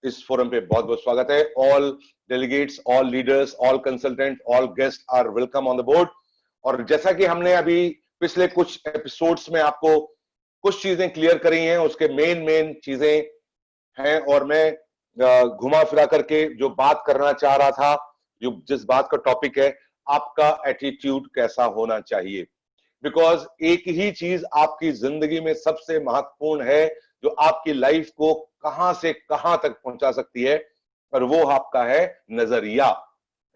इस फोरम पे बहुत बहुत स्वागत है। All delegates, all leaders, all consultant, all guest are welcome on the board. और जैसा कि हमने अभी पिछले कुछ एपिसोड्स में आपको कुछ चीजें क्लियर करी हैं, उसके मेन चीजें हैं, और मैं घुमा फिरा करके जो बात करना चाह रहा था, जो जिस बात का टॉपिक है, आपका एटीट्यूड कैसा होना चाहिए। बिकॉज एक ही चीज आपकी जिंदगी में सबसे महत्वपूर्ण है, जो आपकी लाइफ को कहां से कहां तक पहुंचा सकती है, और वो आपका है नजरिया।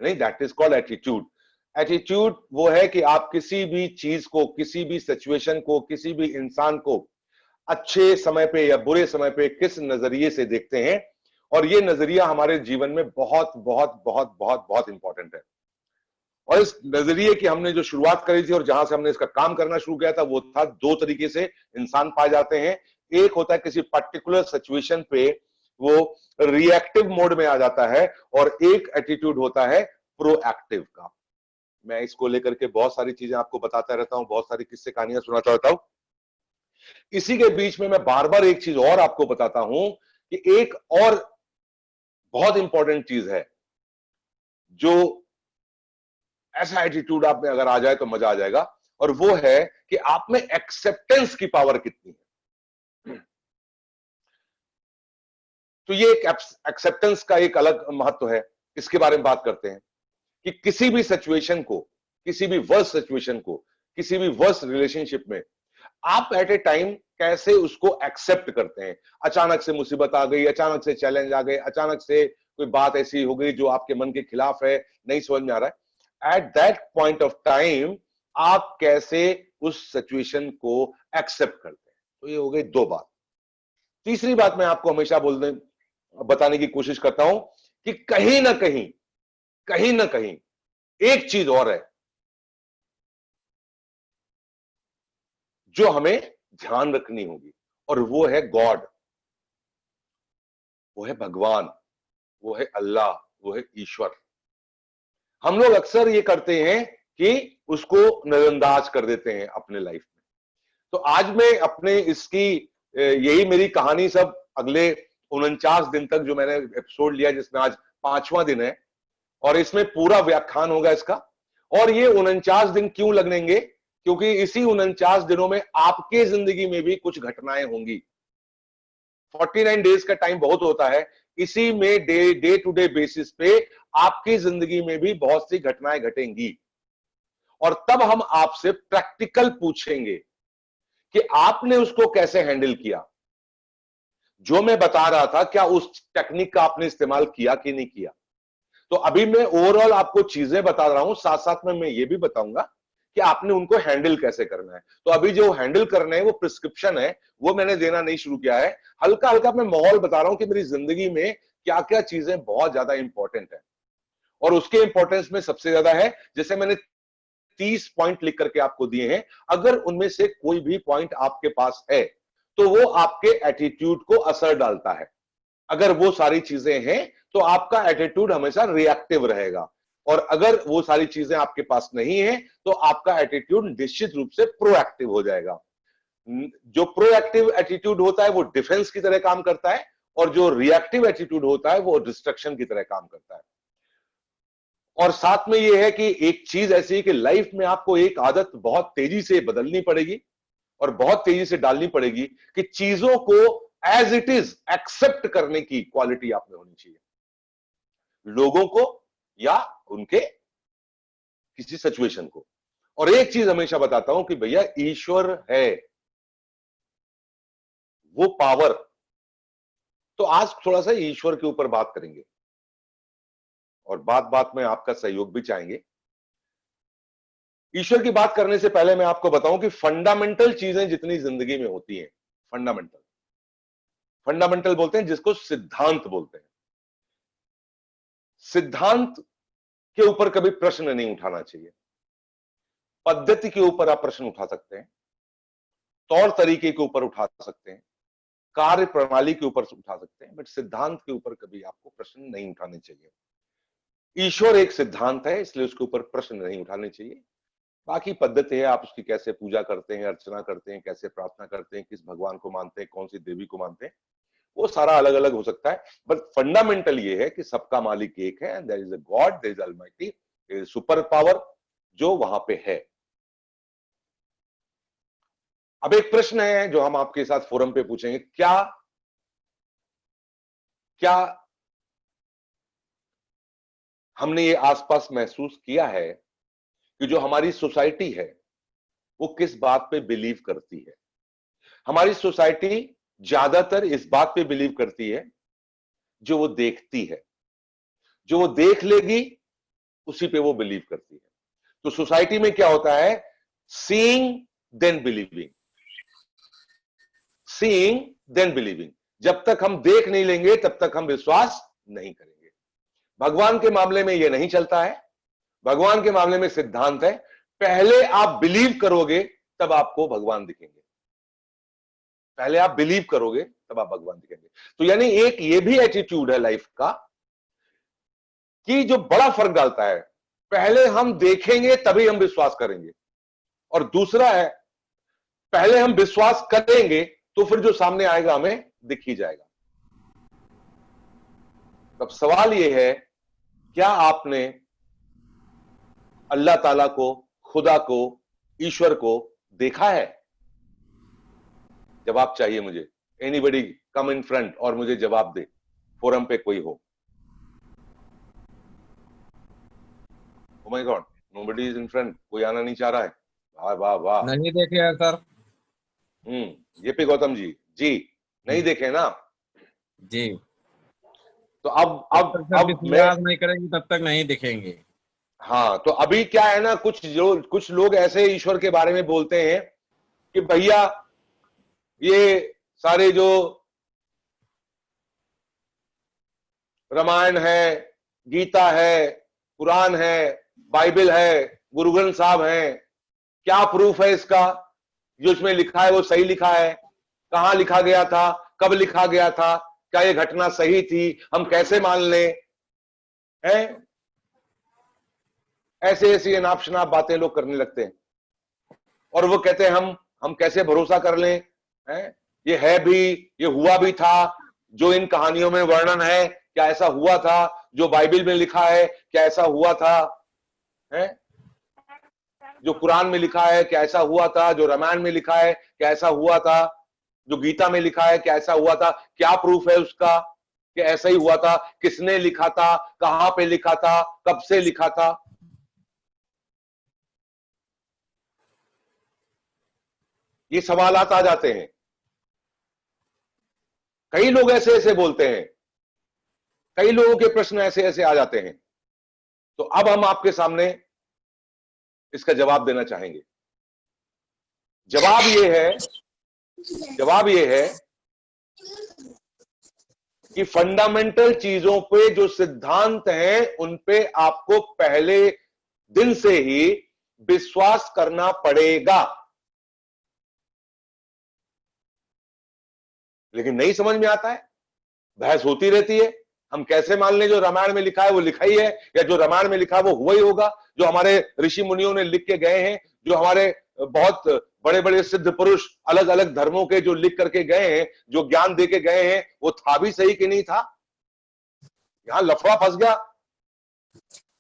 नहीं, that is called attitude. Attitude वो है कि आप किसी भी चीज को, किसी भी सिचुएशन को, किसी भी इंसान को अच्छे समय पे या बुरे समय पे किस नजरिए से देखते हैं, और ये नजरिया हमारे जीवन में बहुत बहुत बहुत बहुत बहुत इंपॉर्टेंट है। और इस नजरिए की हमने जो शुरुआत करी थी और जहां से हमने इसका काम करना शुरू किया था, वो था दो तरीके से इंसान पाए जाते हैं। एक होता है किसी पर्टिकुलर सिचुएशन पे वो रिएक्टिव मोड में आ जाता है, और एक एटीट्यूड होता है प्रोएक्टिव का। मैं इसको लेकर के बहुत सारी चीजें आपको बताता रहता हूं, बहुत सारी किस्से कहानियां सुनाता रहता हूं। इसी के बीच में मैं बार बार एक चीज और आपको बताता हूं कि एक और बहुत इंपॉर्टेंट चीज है, जो ऐसा एटीट्यूड आप में अगर आ जाए तो मजा आ जाएगा, और वो है कि आप में एक्सेप्टेंस की पावर कितनी है। तो ये एक एक्सेप्टेंस का एक अलग महत्व है, इसके बारे में बात करते हैं कि किसी भी सिचुएशन को, किसी भी वर्स्ट सिचुएशन को, किसी भी वर्स्ट रिलेशनशिप में आप एट ए टाइम कैसे उसको एक्सेप्ट करते हैं। अचानक से मुसीबत आ गई, अचानक से चैलेंज आ गए, अचानक से कोई बात ऐसी हो गई जो आपके मन के खिलाफ है, नहीं समझ में आ रहा है, at that point of time आप कैसे उस सिचुएशन को एक्सेप्ट करते हैं। तो ये हो गई दो बात। तीसरी बात मैं आपको हमेशा बताने की कोशिश करता हूं कि कहीं ना कहीं एक चीज और है जो हमें ध्यान रखनी होगी, और वो है गॉड, वो है भगवान, वो है अल्लाह, वो है ईश्वर। हम लोग अक्सर ये करते हैं कि उसको नजरअंदाज कर देते हैं अपने लाइफ में। तो आज मैं अपने इसकी यही मेरी कहानी सब अगले 49 दिन तक, जो मैंने एपिसोड लिया जिसमें आज 5वां दिन है, और इसमें पूरा व्याख्यान होगा इसका। और ये 49 दिन क्यों लगेंगे? क्योंकि इसी 49 दिनों में आपके जिंदगी में भी कुछ घटनाएं होंगी। 49 डेज का टाइम बहुत होता है, इसी में डे टू डे बेसिस पे आपकी जिंदगी में भी बहुत सी घटनाएं घटेंगी, और तब हम आपसे प्रैक्टिकल पूछेंगे कि आपने उसको कैसे हैंडल किया। जो मैं बता रहा था, क्या उस टेक्निक का आपने इस्तेमाल किया कि नहीं किया। तो अभी मैं ओवरऑल आपको चीजें बता रहा हूं, साथ साथ में मैं ये भी बताऊंगा कि आपने उनको हैंडल कैसे करना है। तो अभी जो हैंडल करना है वो प्रिस्क्रिप्शन है, वो मैंने देना नहीं शुरू किया है। हल्का हल्का मैं माहौल बता रहा हूं कि मेरी जिंदगी में क्या क्या चीजें बहुत ज्यादा इंपॉर्टेंट है, और उसके इंपॉर्टेंस में सबसे ज्यादा है, जैसे मैंने 30 पॉइंट लिख करके आपको दिए हैं, अगर उनमें से कोई भी पॉइंट आपके पास है तो वो आपके एटीट्यूड को असर डालता है। अगर वो सारी चीजें हैं तो आपका एटीट्यूड हमेशा रिएक्टिव रहेगा, और अगर वो सारी चीजें आपके पास नहीं है तो आपका एटीट्यूड निश्चित रूप से प्रोएक्टिव हो जाएगा। जो प्रोएक्टिव एटीट्यूड होता है वो डिफेंस की तरह काम करता है, और जो रिएक्टिव एटीट्यूड होता है वो डिस्ट्रक्शन की तरह काम करता है। और साथ में ये है कि एक चीज ऐसी है कि लाइफ में आपको एक आदत बहुत तेजी से बदलनी पड़ेगी और बहुत तेजी से डालनी पड़ेगी कि चीजों को एज इट इज एक्सेप्ट करने की क्वालिटी आप में होनी चाहिए, लोगों को या उनके किसी सिचुएशन को। और एक चीज हमेशा बताता हूं कि भैया ईश्वर है वो पावर। तो आज थोड़ा सा ईश्वर के ऊपर बात करेंगे, और बात बात में आपका सहयोग भी चाहेंगे। ईश्वर की बात करने से पहले मैं आपको बताऊं कि फंडामेंटल चीजें जितनी जिंदगी में होती हैं, फंडामेंटल फंडामेंटल बोलते हैं जिसको सिद्धांत बोलते हैं। सिद्धांत के ऊपर कभी प्रश्न नहीं उठाना चाहिए। पद्धति के ऊपर आप प्रश्न उठा सकते हैं, तौर तरीके के ऊपर उठा सकते हैं, कार्य प्रणाली के ऊपर उठा सकते हैं, बट सिद्धांत के ऊपर कभी आपको प्रश्न नहीं उठाने चाहिए। ईश्वर एक सिद्धांत है, इसलिए उसके ऊपर प्रश्न नहीं उठाने चाहिए। बाकी पद्धति है, आप उसकी कैसे पूजा करते हैं, अर्चना करते हैं, कैसे प्रार्थना करते हैं, किस भगवान को मानते हैं, कौन सी देवी को मानते हैं, वो सारा अलग अलग हो सकता है, बट फंडामेंटल ये है कि सबका मालिक एक है, there is a god, there is almighty, there is super power जो वहां पे है। अब एक प्रश्न है जो हम आपके साथ फोरम पे पूछेंगे, क्या क्या हमने ये आसपास महसूस किया है कि जो हमारी सोसाइटी है वो किस बात पे बिलीव करती है? हमारी सोसाइटी ज्यादातर इस बात पे बिलीव करती है जो वो देखती है, जो वो देख लेगी उसी पे वो बिलीव करती है। तो सोसाइटी में क्या होता है, seeing then believing, seeing then believing. जब तक हम देख नहीं लेंगे तब तक हम विश्वास नहीं करेंगे। भगवान के मामले में यह नहीं चलता है। भगवान के मामले में सिद्धांत है, पहले आप बिलीव करोगे तब आपको भगवान दिखेंगे, पहले आप बिलीव करोगे तब आप भगवान दिखेंगे। तो यानी एक ये भी एटीट्यूड है लाइफ का कि जो बड़ा फर्क डालता है, पहले हम देखेंगे तभी हम विश्वास करेंगे, और दूसरा है पहले हम विश्वास करेंगे तो फिर जो सामने आएगा हमें दिख ही जाएगा। अब सवाल यह है, क्या आपने अल्लाह ताला को, खुदा को, ईश्वर को देखा है? जवाब चाहिए मुझे। एनीबडी कम इन फ्रंट और मुझे जवाब दे, फोरम पे कोई हो। Oh my God, nobody is in front, कोई आना नहीं चाह रहा है। वाह वाह वाह, नहीं देखे हैं सर। ये पे गौतम जी जी नहीं देखे ना जी। तो अब मैं नहीं करेंगे तब तक नहीं दिखेंगे। हाँ, तो अभी क्या है ना, कुछ लोग ऐसे ईश्वर के बारे में बोलते हैं कि भैया ये सारे जो रामायण है, गीता है, कुरान है, बाइबल है, गुरु ग्रंथ साहब है, क्या प्रूफ है इसका? जो इसमें लिखा है वो सही लिखा है? कहां लिखा गया था? कब लिखा गया था? क्या ये घटना सही थी? हम कैसे मान लें? हैं? ऐसे ऐसी अनाप शनाप बातें लोग करने लगते हैं और वो कहते हैं हम कैसे भरोसा कर लें? हैं? ये है भी, ये हुआ भी था, जो इन कहानियों में वर्णन है क्या ऐसा हुआ था? जो बाइबल में लिखा है क्या ऐसा हुआ था? हैं? जो कुरान में लिखा है क्या ऐसा हुआ था? जो रामायण में लिखा है क्या ऐसा हुआ था? जो गीता में लिखा है क्या ऐसा हुआ था? क्या प्रूफ है उसका कि ऐसा ही हुआ था? किसने लिखा था? कहां पे लिखा था? कब से लिखा था? ये सवालात आ जाते हैं। कई लोग ऐसे ऐसे बोलते हैं, कई लोगों के प्रश्न ऐसे ऐसे आ जाते हैं। तो अब हम आपके सामने इसका जवाब देना चाहेंगे। जवाब यह है कि फंडामेंटल चीजों पे जो सिद्धांत हैं उन पे आपको पहले दिन से ही विश्वास करना पड़ेगा। लेकिन नहीं समझ में आता है, बहस होती रहती है। हम कैसे मान लें जो रामायण में लिखा है वो लिखा ही है, या जो रामायण में लिखा है वो हुआ ही होगा? जो हमारे ऋषि मुनियों ने लिख के गए हैं, जो हमारे बहुत बड़े बड़े सिद्ध पुरुष अलग अलग धर्मों के जो लिख करके गए हैं, जो ज्ञान दे के गए हैं, वो था भी सही कि नहीं था? यहां लफड़ा फंस गया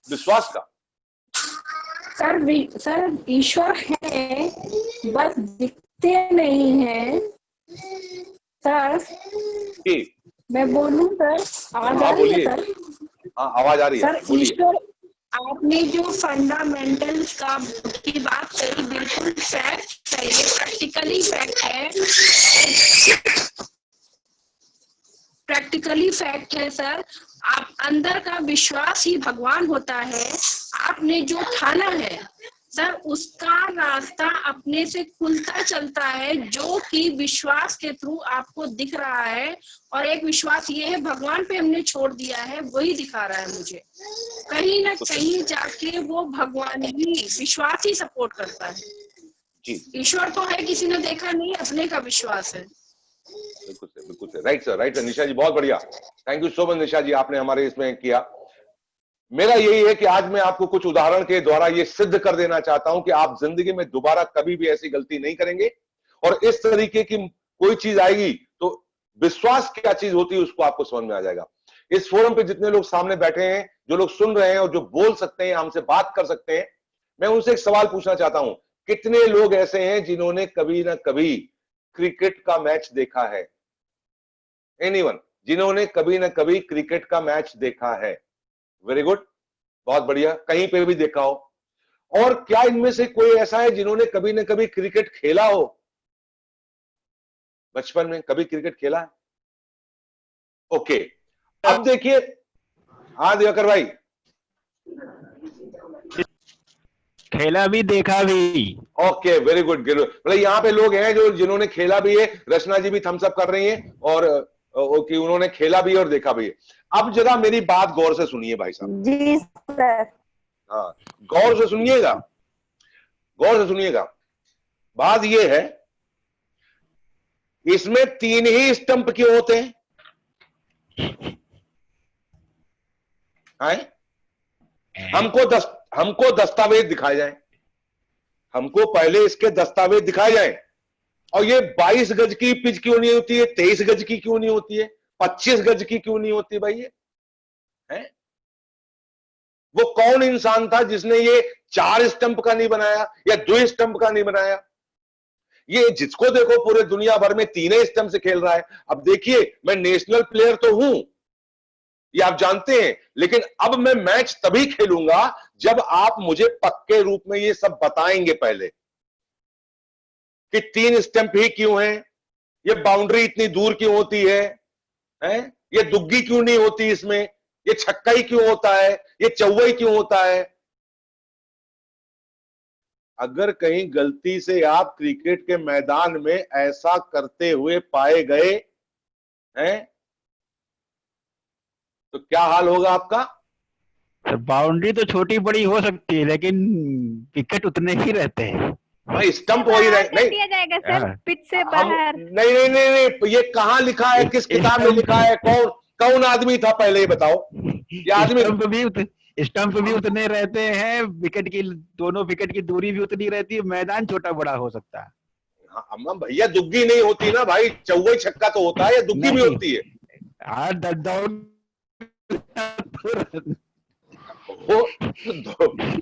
विश्वास का। सर ईश्वर है, बस दिखते नहीं है सर। मैं बोलूं सर? आवाज आ रही है सर? हाँ, आवाज आ रही है। सर ईश्वर, आपने जो फंडामेंटल्स की बात करी बिल्कुल फैक्ट है, ये प्रैक्टिकली फैक्ट है, प्रैक्टिकली फैक्ट है सर। आप अंदर का विश्वास ही भगवान होता है। आपने जो ठाना है सर, उसका रास्ता अपने से खुलता चलता है, जो कि विश्वास के थ्रू आपको दिख रहा है। और एक विश्वास ये है, भगवान पे हमने छोड़ दिया है, वही दिखा रहा है मुझे। कहीं ना कहीं जाके वो भगवान ही, विश्वास ही सपोर्ट करता है। ईश्वर तो है, किसी ने देखा नहीं, अपने का विश्वास है। बिल्कुल से राइट सर, राइट सर। निशा जी बहुत बढ़िया, थैंक यू सो मच निशा जी, आपने हमारे इसमें किया। मेरा यही है कि आज मैं आपको कुछ उदाहरण के द्वारा ये सिद्ध कर देना चाहता हूं कि आप जिंदगी में दोबारा कभी भी ऐसी गलती नहीं करेंगे। और इस तरीके की कोई चीज आएगी तो विश्वास क्या चीज होती है उसको आपको समझ में आ जाएगा। इस फोरम पे जितने लोग सामने बैठे हैं, जो लोग सुन रहे हैं और जो बोल सकते हैं, हमसे बात कर सकते हैं, मैं उनसे एक सवाल पूछना चाहता हूं, कितने लोग ऐसे हैं जिन्होंने कभी ना कभी क्रिकेट का मैच देखा है? एनीवन, जिन्होंने कभी ना कभी क्रिकेट का मैच देखा है? वेरी गुड, बहुत बढ़िया, कहीं पे भी देखा हो। और क्या इनमें से कोई ऐसा है जिन्होंने कभी ना कभी क्रिकेट खेला हो? बचपन में कभी क्रिकेट खेला है? ओके, अब देखिए, हाँ दिवाकर भाई। खेला भी देखा भी। Okay, very good. मतलब यहाँ पे लोग हैं जो जिन्होंने खेला भी है, रचना जी भी थम्स अप कर रही हैं, और ओके, उन्होंने खेला भी है और देखा भी है। अब जरा मेरी बात गौर से सुनिए भाई साहब। जी सर। हाँ, गौर से सुनिएगा, गौर से सुनिएगा। बात यह है, इसमें 3 ही स्टंप क्यों होते हैं? हमको दस्तावेज दिखाए जाएं, हमको पहले इसके दस्तावेज दिखाए जाएं। और ये 22 गज की पिच क्यों नहीं होती है? 23 गज की क्यों नहीं होती है? 25 गज की क्यों नहीं होती भाई? ये है, वो कौन इंसान था जिसने ये 4 स्टंप का नहीं बनाया या 2 स्टंप का नहीं बनाया? ये जिसको देखो पूरे दुनिया भर में 3 स्टंप से खेल रहा है। अब देखिए, मैं नेशनल प्लेयर तो हूं, ये आप जानते हैं, लेकिन अब मैं मैच तभी खेलूंगा जब आप मुझे पक्के रूप में ये सब बताएंगे पहले कि 3 स्टंप ही क्यों हैं, ये बाउंड्री इतनी दूर क्यों होती है, ये दुग्गी क्यों नहीं होती इसमें, ये छक्का ही क्यों होता है, ये चौवा ही क्यों होता है। अगर कहीं गलती से आप क्रिकेट के मैदान में ऐसा करते हुए पाए गए हैं तो क्या हाल होगा आपका? बाउंड्री तो छोटी बड़ी हो सकती है, लेकिन विकेट उतने ही रहते हैं। भाई स्टंप हो ही रहे नहीं दिया जाएगा सर, हाँ। पिच से हम बाहर। नहीं, ये कहां लिखा है, किस किताब में लिखा है? कौन आदमी था पहले, ये बताओ। ये आदमी स्टंप भी उतने रहते हैं, विकेट की, दोनों विकेट की दूरी भी उतनी रहती है, मैदान छोटा बड़ा हो सकता है। हाँ भैया, दुग्गी नहीं होती ना भाई, चौवा ही छक्का तो होता है, या दुग्गी भी होती है?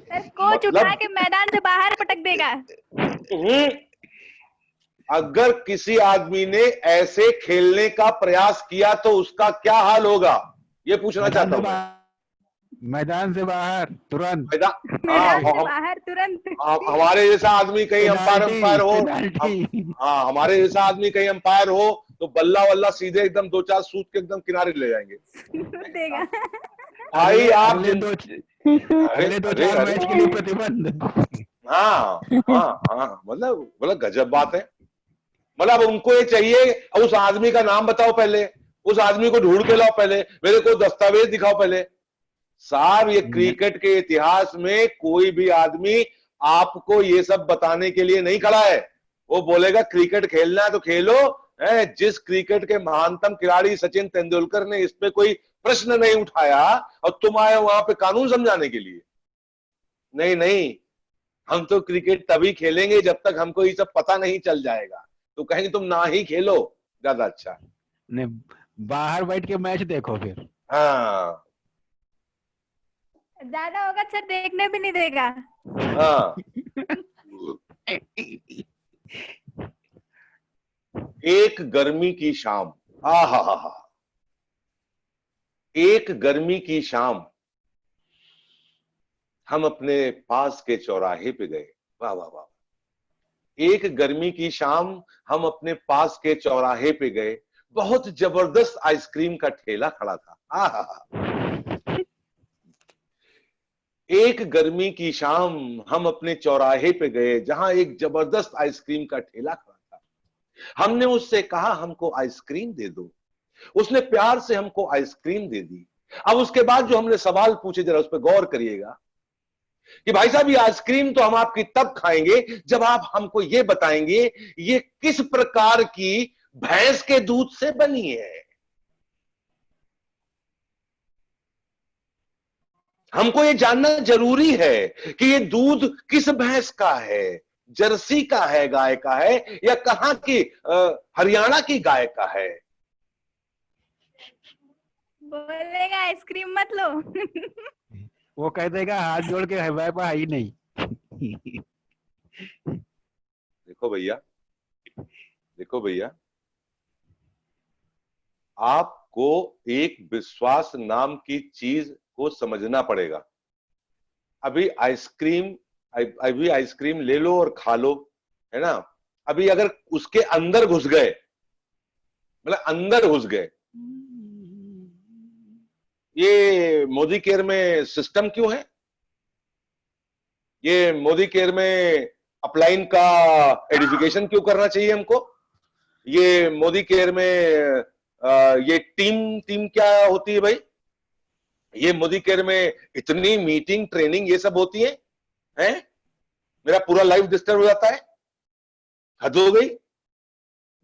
सर कोच उठा के मैदान से बाहर पटक देगा। अगर किसी आदमी ने ऐसे खेलने का प्रयास किया तो उसका क्या हाल होगा, ये पूछना चाहता हूं। मैदान से बाहर तुरंत, मैदान से बाहर तुरंत। हमारे जैसा आदमी कहीं अंपायर हो, हाँ, हमारे जैसा आदमी कहीं अंपायर हो तो बल्ला वल्ला सीधे एकदम 2-4 सूत के एकदम किनारे ले जाएंगे देगा भाई। आप अगले 2-4 मैच के लिए प्रतिबंध। हाँ, मतलब गजब बात है। मतलब उनको ये चाहिए, उस आदमी का नाम बताओ पहले, उस आदमी को ढूंढ के लाओ पहले, मेरे को दस्तावेज दिखाओ पहले। साहब, ये क्रिकेट के इतिहास में कोई भी आदमी आपको ये सब बताने के लिए नहीं खड़ा है। वो बोलेगा क्रिकेट खेलना है तो खेलो। जिस क्रिकेट के महानतम खिलाड़ी सचिन तेंदुलकर ने इस पे कोई प्रश्न नहीं उठाया और तुम आए वहां पे कानून समझाने के लिए। नहीं, हम तो क्रिकेट तभी खेलेंगे जब तक हमको ये सब पता नहीं चल जाएगा। तो कहेंगे तुम ना ही खेलो, ज्यादा अच्छा। नहीं, बाहर बैठ के मैच देखो फिर। हाँ, ज्यादा होगा सर, देखने भी नहीं देगा। हाँ। एक गर्मी की शाम, आहा, एक गर्मी की शाम हम अपने पास के चौराहे पे गए। वाह वाह वाह। एक गर्मी की शाम हम अपने पास के चौराहे पे गए, बहुत जबरदस्त आइसक्रीम का ठेला खड़ा था। आहा। एक गर्मी की शाम हम अपने चौराहे पे गए जहां एक जबरदस्त आइसक्रीम का ठेला खड़ा था। हमने उससे कहा हमको आइसक्रीम दे दो। उसने प्यार से हमको आइसक्रीम दे दी। अब उसके बाद जो हमने सवाल पूछे, जरा उस पर गौर करिएगा कि भाई साहब, ये आइसक्रीम तो हम आपकी तब खाएंगे जब आप हमको ये बताएंगे ये किस प्रकार की भैंस के दूध से बनी है। हमको ये जानना जरूरी है कि ये दूध किस भैंस का है, जर्सी का है, गाय का है, या कहां की, हरियाणा की गाय का है। बोलेगा आइसक्रीम मत लो। वो कह देगा हाथ जोड़ के हवाई पर ही नहीं। देखो भैया, देखो भैया, आपको एक विश्वास नाम की चीज को समझना पड़ेगा। अभी आइसक्रीम ले लो और खा लो, है ना। अभी अगर उसके अंदर घुस गए, मतलब अंदर घुस गए, ये मोदी केयर में सिस्टम क्यों है? ये मोदी केयर में अपलाइन का एडिफिकेशन क्यों करना चाहिए हमको? ये मोदी केयर में ये टीम क्या होती है भाई? ये मोदी केयर में इतनी मीटिंग, ट्रेनिंग, ये सब होती है, हैं? मेरा पूरा लाइफ डिस्टर्ब हो जाता है। हद हो गई।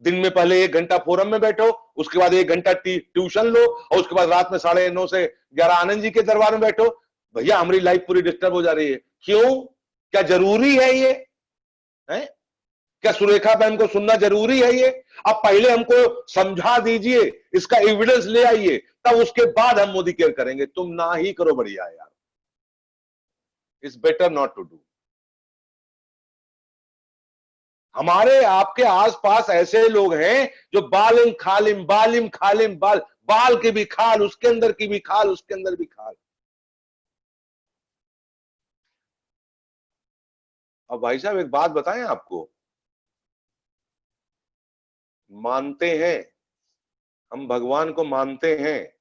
दिन में पहले 1 घंटा फोरम में बैठो, उसके बाद 1 घंटा ट्यूशन लो, और उसके बाद रात में 9:30 से 11 आनंद जी के दरबार में बैठो। भैया हमारी लाइफ पूरी डिस्टर्ब हो जा रही है। क्यों? क्या जरूरी है ये? है क्या सुरेखा बहन को सुनना जरूरी है ये? अब पहले हमको समझा दीजिए, इसका एविडेंस ले आइए, तब उसके बाद हम मोदी केयर करेंगे। तुम ना ही करो, बढ़िया यार, it's better not to do. हमारे आपके आसपास ऐसे लोग हैं जो बालिम खालिम बाल की भी खाल, उसके अंदर की भी खाल, उसके अंदर भी खाल। अब भाई साहब एक बात बताएं आपको, मानते हैं हम भगवान को, मानते हैं,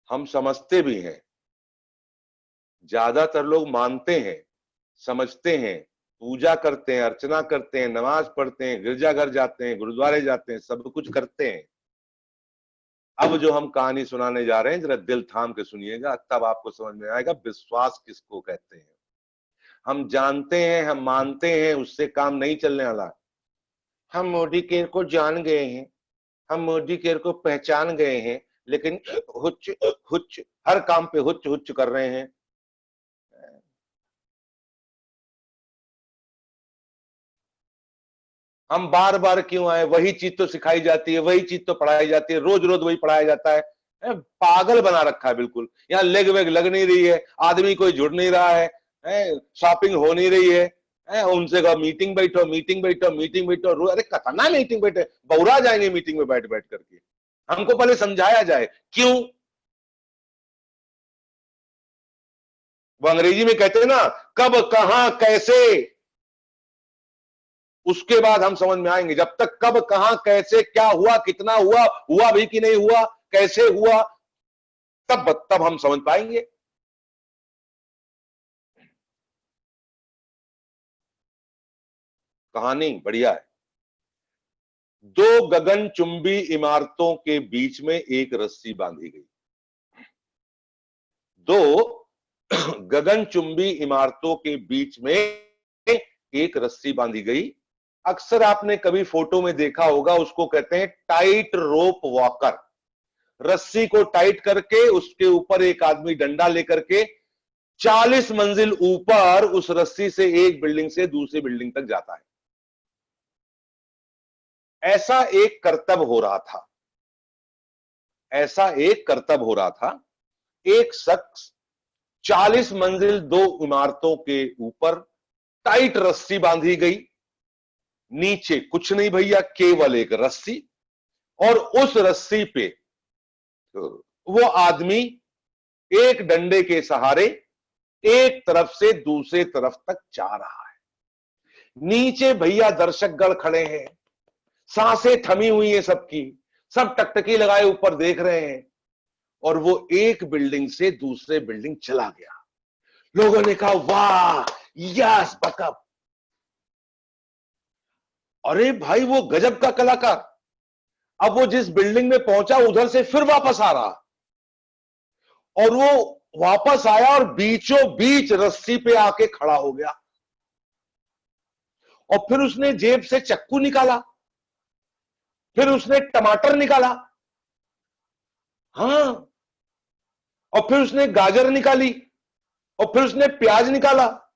हम समझते भी हैं। ज्यादातर लोग मानते हैं, समझते हैं, पूजा करते हैं, अर्चना करते हैं, नमाज पढ़ते हैं, गिरजाघर जाते हैं, गुरुद्वारे जाते हैं, सब कुछ करते हैं। अब जो हम कहानी सुनाने जा रहे हैं, जरा दिल थाम के सुनिएगा, तब आपको समझ में आएगा विश्वास किसको कहते हैं। हम जानते हैं, हम मानते हैं, उससे काम नहीं चलने वाला। हम मोदी केयर को जान गए हैं, हम मोदी केयर को पहचान गए हैं, लेकिन हुच्च हुच्च, हर काम पे हुच्च हुच्च कर रहे हैं। हम बार बार क्यों आए? वही चीज तो सिखाई जाती है, वही चीज तो पढ़ाई जाती है, रोज रोज वही पढ़ाया जाता है। पागल बना रखा है बिल्कुल। यहाँ लेग वेग लग नहीं रही है, आदमी कोई जुड़ नहीं रहा है, शॉपिंग हो नहीं रही है, उनसे कहा मीटिंग बैठो, मीटिंग बैठो, मीटिंग बैठो। अरे कतना मीटिंग बैठे, बौरा जाएंगे मीटिंग में बैठ बैठ करके। हमको पहले समझाया जाए क्यों। वो अंग्रेजी में कहते हैं ना, कब, कहां, कैसे, उसके बाद हम समझ में आएंगे। जब तक कब, कहां, कैसे, क्या हुआ, कितना हुआ, हुआ भी कि नहीं हुआ, कैसे हुआ, तब हम समझ पाएंगे। कहानी बढ़िया है। 2 गगनचुंबी इमारतों के बीच में एक रस्सी बांधी गई। 2 गगनचुंबी इमारतों के बीच में एक रस्सी बांधी गई। अक्सर आपने कभी फोटो में देखा होगा, उसको कहते हैं टाइट रोप वॉकर। रस्सी को टाइट करके उसके ऊपर एक आदमी डंडा लेकर के 40 मंजिल ऊपर उस रस्सी से एक बिल्डिंग से दूसरी बिल्डिंग तक जाता है। ऐसा एक करतब हो रहा था, ऐसा एक करतब हो रहा था। एक शख्स 40 मंजिल 2 इमारतों के ऊपर टाइट रस्सी बांधी गई, नीचे कुछ नहीं भैया, केवल एक रस्सी, और उस रस्सी पे वो आदमी एक डंडे के सहारे एक तरफ से दूसरे तरफ तक जा रहा है। नीचे भैया दर्शकगण खड़े हैं, सांसें थमी हुई है सबकी, सब टकटकी लगाए ऊपर देख रहे हैं, और वो एक बिल्डिंग से दूसरे बिल्डिंग चला गया। लोगों ने कहा वाह, यस बकअप। अरे भाई वो गजब का कलाकार। अब वो जिस बिल्डिंग में पहुंचा उधर से फिर वापस आ रहा, और वो वापस आया और बीचों बीच रस्सी पे आके खड़ा हो गया, और फिर उसने जेब से चक्कू निकाला, फिर उसने टमाटर निकाला, हाँ, और फिर उसने गाजर निकाली, और फिर उसने प्याज निकाला,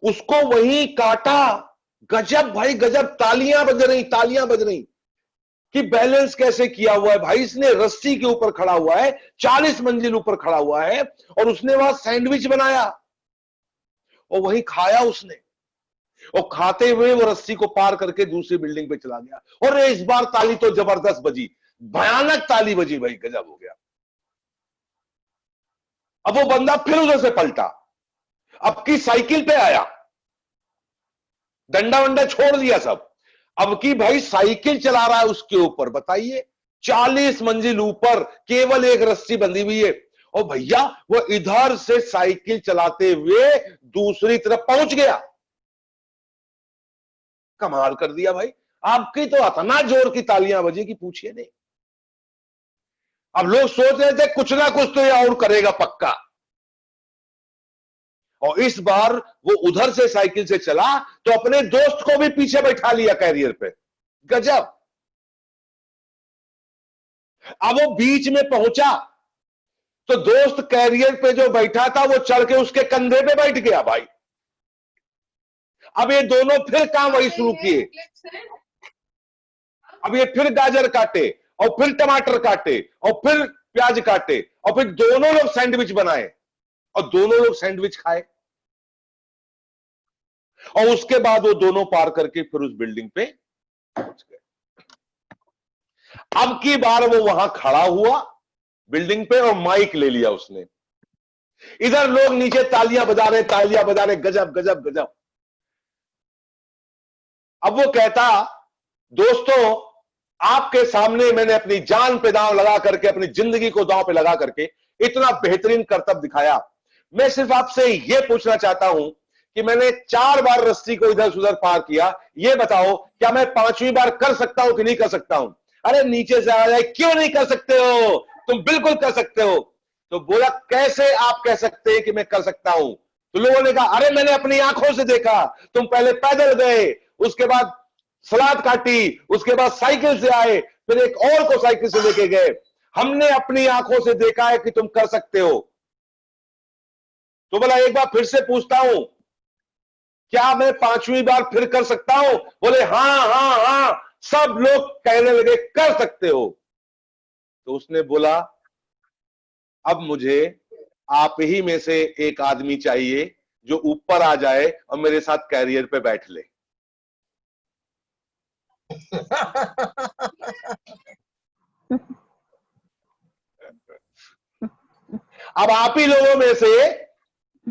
उसको वहीं काटा। गजब भाई गजब, तालियां बज रही, तालियां बज रही। कि बैलेंस कैसे किया हुआ है भाई। इसने रस्सी के ऊपर खड़ा हुआ है, 40 मंजिल ऊपर खड़ा हुआ है, और उसने वहां सैंडविच बनाया और वहीं खाया उसने, और खाते हुए वो रस्सी को पार करके दूसरी बिल्डिंग पे चला गया। और इस बार ताली तो जबरदस्त बजी, भयानक ताली बजी भाई, गजब हो गया। अब वो बंदा फिर उधर से पलटा, अब की साइकिल पे आया, डंडा वंडा छोड़ दिया सब, अब की भाई साइकिल चला रहा है उसके ऊपर। बताइए 40 मंजिल ऊपर केवल एक रस्सी बंधी हुई है, और भैया वो इधर से साइकिल चलाते हुए दूसरी तरफ पहुंच गया। कमाल कर दिया भाई। आपकी तो इतना जोर की तालियां बजी कि पूछिए नहीं। अब लोग सोच रहे थे कुछ ना कुछ तो ये और करेगा पक्का, और इस बार वो उधर से साइकिल से चला तो अपने दोस्त को भी पीछे बैठा लिया कैरियर पे। गजब। अब वो बीच में पहुंचा तो दोस्त कैरियर पे जो बैठा था वो चढ़ के उसके कंधे पे बैठ गया भाई। अब ये दोनों फिर काम वही शुरू किए। अब ये फिर गाजर काटे और फिर टमाटर काटे और फिर प्याज काटे, और फिर दोनों लोग सैंडविच बनाए और दोनों लोग सैंडविच खाए, और उसके बाद वो दोनों पार करके फिर उस बिल्डिंग पे पहुंच गए। अब की बार वो वहां खड़ा हुआ बिल्डिंग पे और माइक ले लिया उसने। इधर लोग नीचे तालियां बजा रहे, गजब गजब गजब। अब वो कहता, दोस्तों आपके सामने मैंने अपनी जान पे दांव लगा करके, अपनी जिंदगी को दांव पे लगा करके इतना बेहतरीन करतब दिखाया। मैं सिर्फ आपसे यह पूछना चाहता हूं कि मैंने 4 बार रस्सी को इधर से उधर पार किया, यह बताओ क्या मैं 5वीं बार कर सकता हूं कि नहीं कर सकता हूं? अरे नीचे से आ जाए, क्यों नहीं कर सकते हो, तुम बिल्कुल कर सकते हो। तो बोला कैसे आप कह सकते हैं कि मैं कर सकता हूं? तो लोगों ने कहा अरे मैंने अपनी आंखों से देखा, तुम पहले पैदल गए, उसके बाद सलाद काटी, उसके बाद साइकिल से आए, फिर एक और को साइकिल से लेके गए। हमने अपनी आंखों से देखा है कि तुम कर सकते हो। तो बोला एक बार फिर से पूछता हूं, क्या मैं 5वीं बार फिर कर सकता हूं? बोले हां हां हां, सब लोग कहने लगे कर सकते हो। तो उसने बोला अब मुझे आप ही में से एक आदमी चाहिए जो ऊपर आ जाए और मेरे साथ कैरियर पे बैठ ले। अब आप ही लोगों में से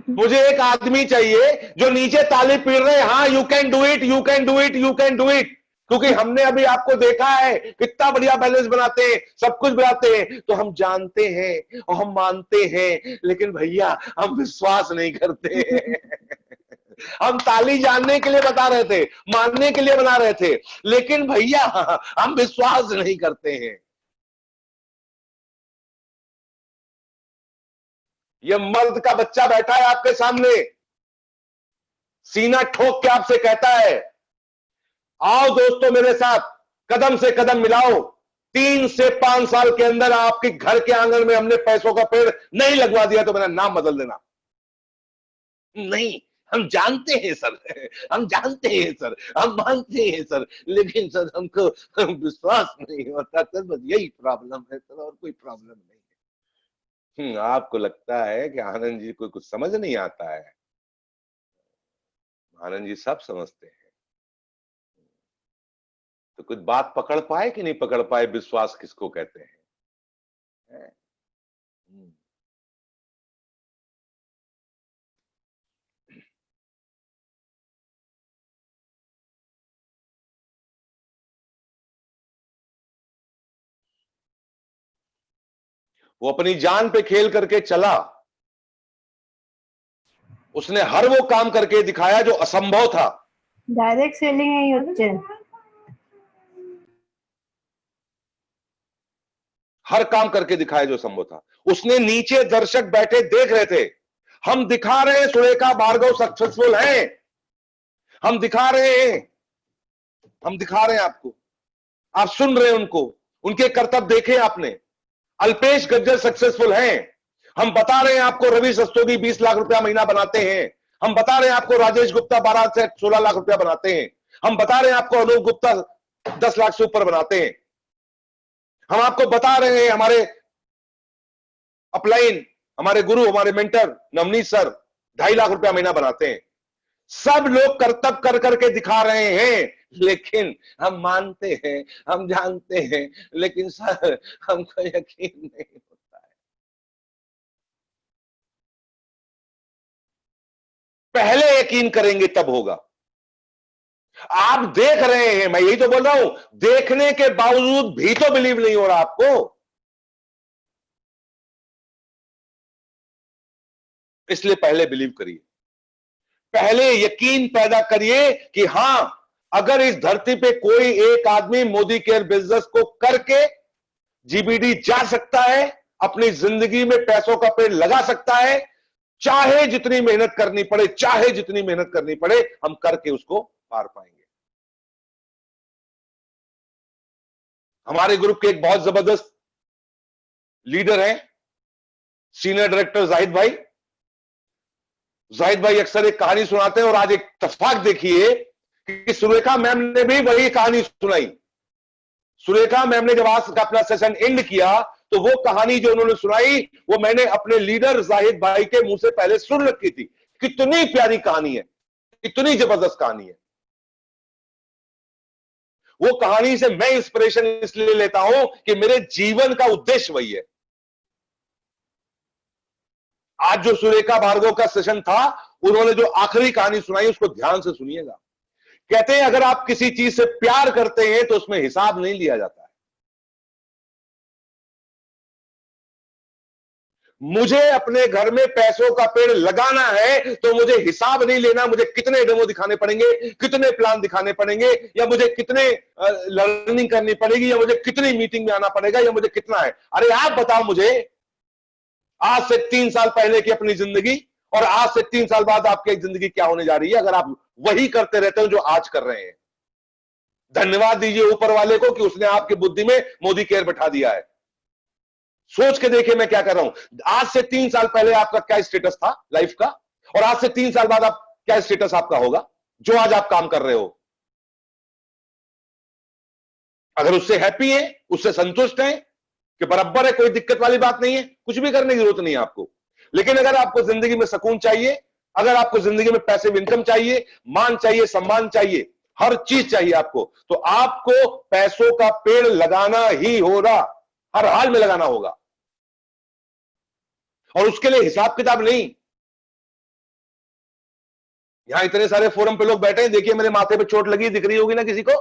मुझे एक आदमी चाहिए जो नीचे ताली पीट रहे, हाँ you can do it, you can do it, you can do it. क्योंकि हमने अभी आपको देखा है कितना बढ़िया बैलेंस बनाते हैं, सब कुछ बनाते हैं, तो हम जानते हैं और हम मानते हैं, लेकिन भैया हम विश्वास नहीं करते हैं। हम ताली जानने के लिए बता रहे थे, मानने के लिए बना रहे थे, लेकिन भैया हम विश्वास नहीं करते हैं। ये मर्द का बच्चा बैठा है आपके सामने, सीना ठोक के आपसे कहता है आओ दोस्तों मेरे साथ, कदम से कदम मिलाओ, 3 से 5 साल के अंदर आपके घर के आंगन में हमने पैसों का पेड़ नहीं लगवा दिया तो मेरा नाम बदल देना। नहीं, हम जानते हैं सर, हम जानते हैं सर, हम मानते हैं सर, लेकिन सर हमको विश्वास नहीं होता सर, बस यही प्रॉब्लम है सर, और कोई प्रॉब्लम नहीं है। आपको लगता है कि आनंद जी को कुछ समझ नहीं आता है? आनंद जी सब समझते हैं। तो कुछ बात पकड़ पाए कि नहीं पकड़ पाए, विश्वास किसको कहते हैं? वो अपनी जान पे खेल करके चला, उसने हर वो काम करके दिखाया जो असंभव था। डायरेक्ट सेलिंग है ये হচ্ছে, हर काम करके दिखाया जो संभव था। उसने नीचे दर्शक बैठे देख रहे थे, हम दिखा रहे हैं सुरेखा भार्गव सक्सेसफुल हैं, हम दिखा रहे हैं, हम दिखा रहे हैं आपको, आप सुन रहे हैं उनको, उनके कर्तव्य देखे आपने। अल्पेश गज्जर सक्सेसफुल हैं, हम बता रहे हैं आपको रवि रस्तोगी 20 लाख रुपया महीना बनाते हैं, हम बता रहे हैं आपको राजेश गुप्ता 12 से 16 लाख रुपया बनाते हैं, हम बता रहे हैं आपको अनूप गुप्ता 10 लाख से ऊपर बनाते हैं। हम आपको बता रहे हैं, हमारे अपलाइन, हमारे गुरु, हमारे मेंटर नवनीत सर 2.5 लाख रुपया महीना बनाते हैं। सब लोग करतब कर करके दिखा रहे हैं, लेकिन हम मानते हैं, हम जानते हैं, लेकिन सर हमको यकीन नहीं होता है। पहले यकीन करेंगे तब होगा। आप देख रहे हैं, मैं यही तो बोल रहा हूं, देखने के बावजूद भी तो बिलीव नहीं हो रहा आपको। इसलिए पहले बिलीव करिए, पहले यकीन पैदा करिए कि हां, अगर इस धरती पे कोई एक आदमी मोदी केयर बिजनेस को करके जीबीडी जा सकता है, अपनी जिंदगी में पैसों का पेड़ लगा सकता है, चाहे जितनी मेहनत करनी पड़े, चाहे जितनी मेहनत करनी पड़े, हम करके उसको पार पाएंगे। हमारे ग्रुप के एक बहुत जबरदस्त लीडर हैं, सीनियर डायरेक्टर जाहिद भाई। जाहिद भाई अक्सर एक कहानी सुनाते हैं, और आज एक इत्तेफाक देखिए कि सुरेखा मैम ने भी वही कहानी सुनाई। सुरेखा मैम ने जब आज का अपना सेशन एंड किया, तो वो कहानी जो उन्होंने सुनाई, वो मैंने अपने लीडर जाहिद भाई के मुंह से पहले सुन रखी थी। कितनी प्यारी कहानी है, इतनी जबरदस्त कहानी है। वो कहानी से मैं इंस्पिरेशन इसलिए लेता हूं कि मेरे जीवन का उद्देश्य वही है। आज जो सुरेखा भार्गव का सेशन था, उन्होंने जो आखिरी कहानी सुनाई, उसको ध्यान से सुनिएगा। कहते हैं अगर आप किसी चीज से प्यार करते हैं तो उसमें हिसाब नहीं लिया जाता है। मुझे अपने घर में पैसों का पेड़ लगाना है तो मुझे हिसाब नहीं लेना, मुझे कितने डेमो दिखाने पड़ेंगे, कितने प्लान दिखाने पड़ेंगे, या मुझे कितने लर्निंग करनी पड़ेगी, या मुझे कितनी मीटिंग में आना पड़ेगा, या मुझे कितना है। अरे आप बताओ मुझे, आज से 3 साल पहले की अपनी जिंदगी और आज से 3 साल बाद आपकी जिंदगी क्या होने जा रही है, अगर आप वही करते रहते हो जो आज कर रहे हैं। धन्यवाद दीजिए ऊपर वाले को कि उसने आपकी बुद्धि में मोदी केयर बैठा दिया है। सोच के देखिए मैं क्या कर रहा हूं। आज से 3 साल पहले आपका क्या स्टेटस था लाइफ का, और आज से 3 साल बाद आप क्या स्टेटस आपका होगा जो आज आप काम कर रहे हो। अगर उससे हैप्पी है, उससे संतुष्ट है कि बराबर है, कोई दिक्कत वाली बात नहीं है, कुछ भी करने की जरूरत नहीं है आपको। लेकिन अगर आपको जिंदगी में सुकून चाहिए, अगर आपको जिंदगी में पैसिव इनकम चाहिए, मान चाहिए, सम्मान चाहिए, हर चीज चाहिए आपको, तो आपको पैसों का पेड़ लगाना ही होगा, हर हाल में लगाना होगा। और उसके लिए हिसाब किताब नहीं। यहां इतने सारे फोरम पे लोग बैठे हैं, देखिए मेरे माथे पे चोट लगी, दिख रही होगी ना किसी को।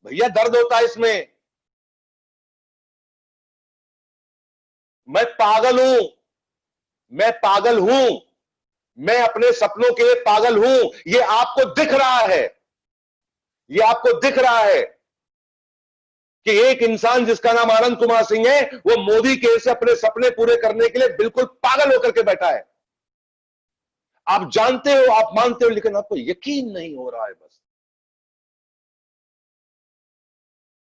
भैया दर्द होता है इसमें। मैं पागल हूं, मैं पागल हूं, मैं अपने सपनों के लिए पागल हूं। ये आपको दिख रहा है, ये आपको दिख रहा है कि एक इंसान जिसका नाम आनंद कुमार सिंह है, वो मोदी के से अपने सपने पूरे करने के लिए बिल्कुल पागल होकर के बैठा है। आप जानते हो, आप मानते हो, लेकिन आपको यकीन नहीं हो रहा है। बस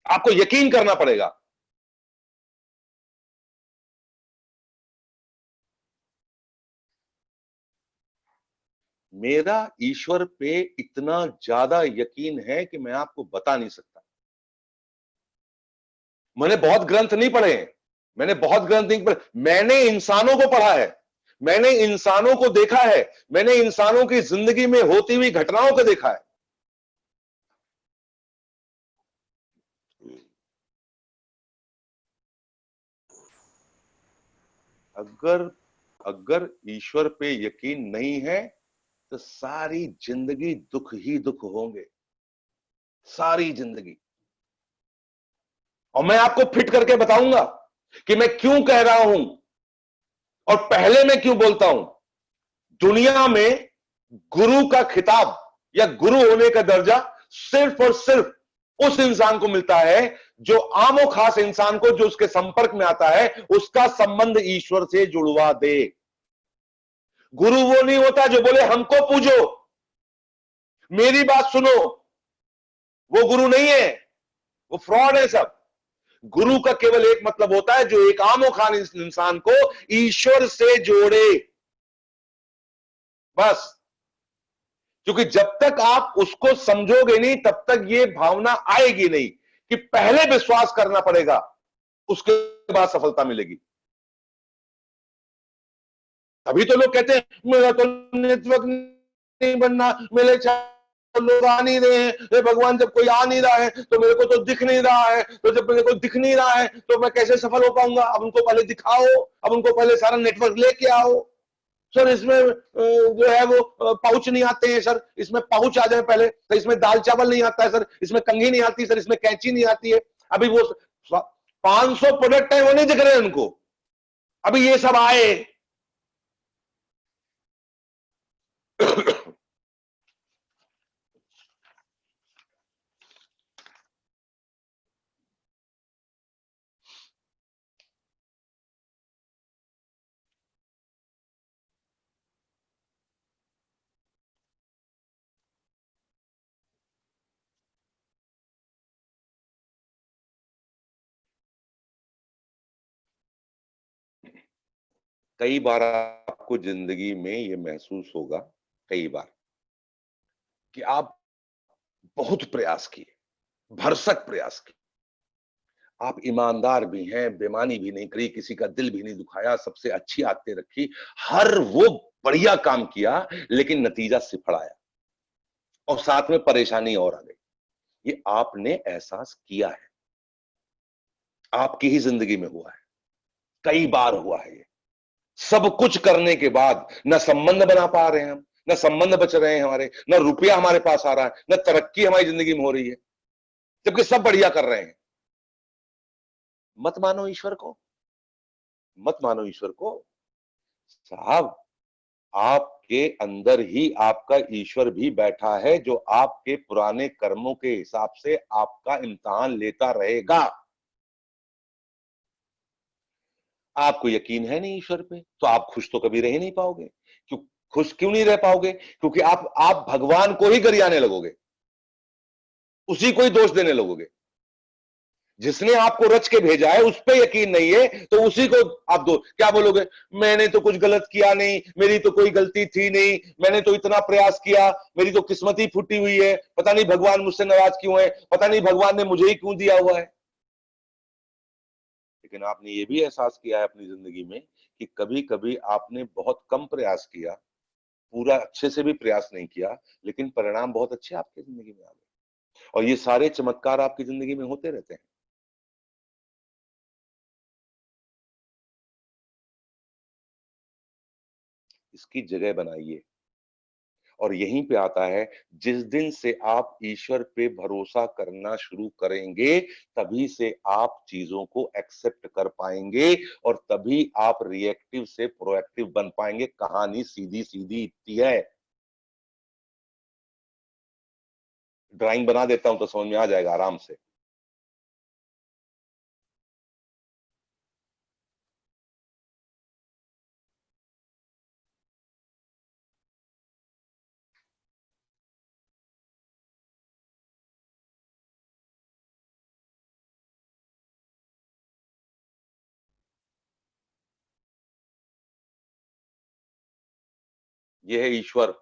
आपको यकीन करना पड़ेगा। मेरा ईश्वर पे इतना ज्यादा यकीन है कि मैं आपको बता नहीं सकता। मैंने बहुत ग्रंथ नहीं पढ़े हैं, मैंने बहुत ग्रंथ नहीं पढ़े, मैंने इंसानों को पढ़ा है, मैंने इंसानों को देखा है, मैंने इंसानों की जिंदगी में होती हुई घटनाओं को देखा है। अगर ईश्वर पे यकीन नहीं है तो सारी जिंदगी दुख ही दुख होंगे, सारी जिंदगी। और मैं आपको फिट करके बताऊंगा कि मैं क्यों कह रहा हूं और पहले मैं क्यों बोलता हूं। दुनिया में गुरु का खिताब या गुरु होने का दर्जा सिर्फ और सिर्फ उस इंसान को मिलता है जो आमो खास इंसान को, जो उसके संपर्क में आता है, उसका संबंध ईश्वर से जुड़वा दे। गुरु वो नहीं होता जो बोले हमको पूजो, मेरी बात सुनो, वो गुरु नहीं है, वो फ्रॉड है सब। गुरु का केवल एक मतलब होता है जो एक आमो खान इंसान को ईश्वर से जोड़े, बस। क्योंकि जब तक आप उसको समझोगे नहीं, तब तक ये भावना आएगी नहीं कि पहले विश्वास करना पड़ेगा, उसके बाद सफलता मिलेगी। तभी तो लोग कहते हैं मेरा तो नेटवर्क नहीं बनना, मेरे लोग आ नहीं रहे हैं, हे भगवान जब कोई आ नहीं रहा है तो मेरे को तो दिख नहीं रहा है, तो जब मेरे को दिख नहीं रहा है तो मैं कैसे सफल हो पाऊंगा। अब उनको पहले दिखाओ, अब उनको पहले सारा नेटवर्क लेके आओ। सर इसमें जो है वो पाउच नहीं आते हैं सर, इसमें पाउच आ जाए पहले, तो इसमें दाल चावल नहीं आता है सर, इसमें कंघी नहीं आती सर, इसमें कैंची नहीं आती है। अभी वो 500 प्रोडक्ट है, वो नहीं दिख रहे हैं उनको, अभी ये सब आए। कई बार आपको जिंदगी में ये महसूस होगा, कई बार, कि आप बहुत प्रयास किए, भरसक प्रयास किए, आप ईमानदार भी हैं, बेईमानी भी नहीं करी, किसी का दिल भी नहीं दुखाया, सबसे अच्छी आदतें रखी, हर वो बढ़िया काम किया, लेकिन नतीजा सिफड़ आया और साथ में परेशानी और आ गई। ये आपने एहसास किया है, आपकी ही जिंदगी में हुआ है, कई बार हुआ है। ये सब कुछ करने के बाद न संबंध बना पा रहे हैं हम, न संबंध बच रहे हैं हमारे, न रुपया हमारे पास आ रहा है, न तरक्की हमारी जिंदगी में हो रही है, जबकि सब बढ़िया कर रहे हैं। मत मानो ईश्वर को, मत मानो ईश्वर को। साहब आपके अंदर ही आपका ईश्वर भी बैठा है, जो आपके पुराने कर्मों के हिसाब से आपका इम्तिहान लेता रहेगा। आपको यकीन है नहीं ईश्वर पे, तो आप खुश तो कभी रह ही नहीं पाओगे। क्यों खुश क्यों नहीं रह पाओगे? क्योंकि आप भगवान को ही गरियाने लगोगे, उसी को ही दोष देने लगोगे। जिसने आपको रच के भेजा है उस पे यकीन नहीं है, तो उसी को आप दो क्या बोलोगे, मैंने तो कुछ गलत किया नहीं, मेरी तो कोई गलती थी नहीं, मैंने तो इतना प्रयास किया, मेरी तो किस्मत ही फूटी हुई है, पता नहीं भगवान मुझसे नाराज क्यों है, पता नहीं भगवान ने मुझे ही क्यों दिया हुआ है। लेकिन आपने ये भी एहसास किया है अपनी जिंदगी में कि कभी कभी आपने बहुत कम प्रयास किया, पूरा अच्छे से भी प्रयास नहीं किया, लेकिन परिणाम बहुत अच्छे आपकी जिंदगी में आ गए। और ये सारे चमत्कार आपकी जिंदगी में होते रहते हैं। इसकी जगह बनाइए। और यहीं पे आता है, जिस दिन से आप ईश्वर पे भरोसा करना शुरू करेंगे, तभी से आप चीजों को एक्सेप्ट कर पाएंगे और तभी आप रिएक्टिव से प्रोएक्टिव बन पाएंगे। कहानी सीधी सीधी इतनी है। ड्राइंग बना देता हूं तो समझ में आ जाएगा आराम से। यह है ईश्वर।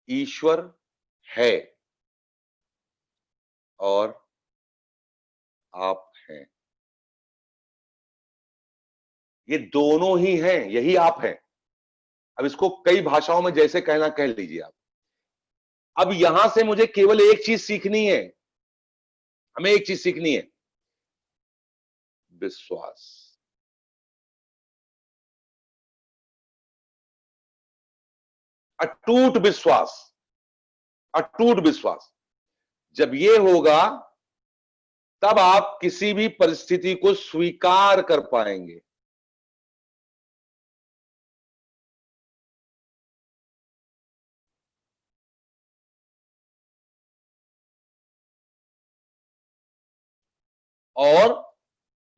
ईश्वर है और आप हैं। ये दोनों ही हैं, यही आप हैं। अब इसको कई भाषाओं में जैसे कहना कह लीजिए आप। अब यहां से मुझे केवल एक चीज सीखनी है, हमें एक चीज सीखनी है, विश्वास। अटूट विश्वास, अटूट विश्वास। जब ये होगा तब आप किसी भी परिस्थिति को स्वीकार कर पाएंगे। और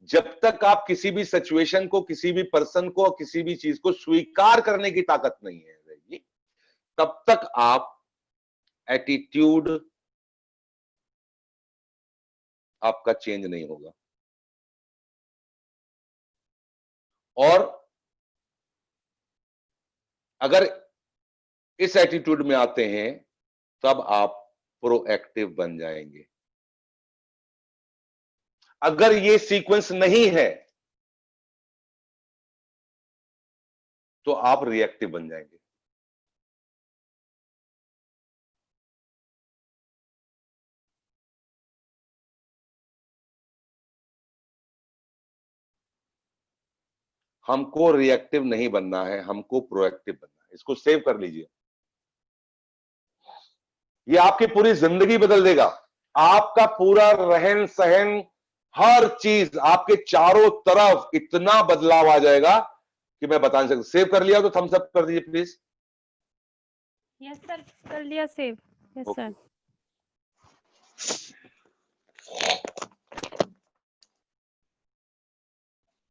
जब तक आप किसी भी सिचुएशन को, किसी भी पर्सन को, किसी भी चीज को स्वीकार करने की ताकत नहीं है रहेगी, तब तक आप एटीट्यूड आपका चेंज नहीं होगा। और अगर इस एटीट्यूड में आते हैं, तब आप प्रोएक्टिव बन जाएंगे। अगर ये सीक्वेंस नहीं है तो आप रिएक्टिव बन जाएंगे। हमको रिएक्टिव नहीं बनना है, हमको प्रोएक्टिव बनना है। इसको सेव कर लीजिए, ये आपकी पूरी जिंदगी बदल देगा। आपका पूरा रहन सहन, हर चीज आपके चारों तरफ इतना बदलाव आ जाएगा कि मैं बता नहीं सकता। सेव कर लिया तो थम्स अप कर दीजिए प्लीज। यस सर, कर लिया सेव। Yes okay. सर।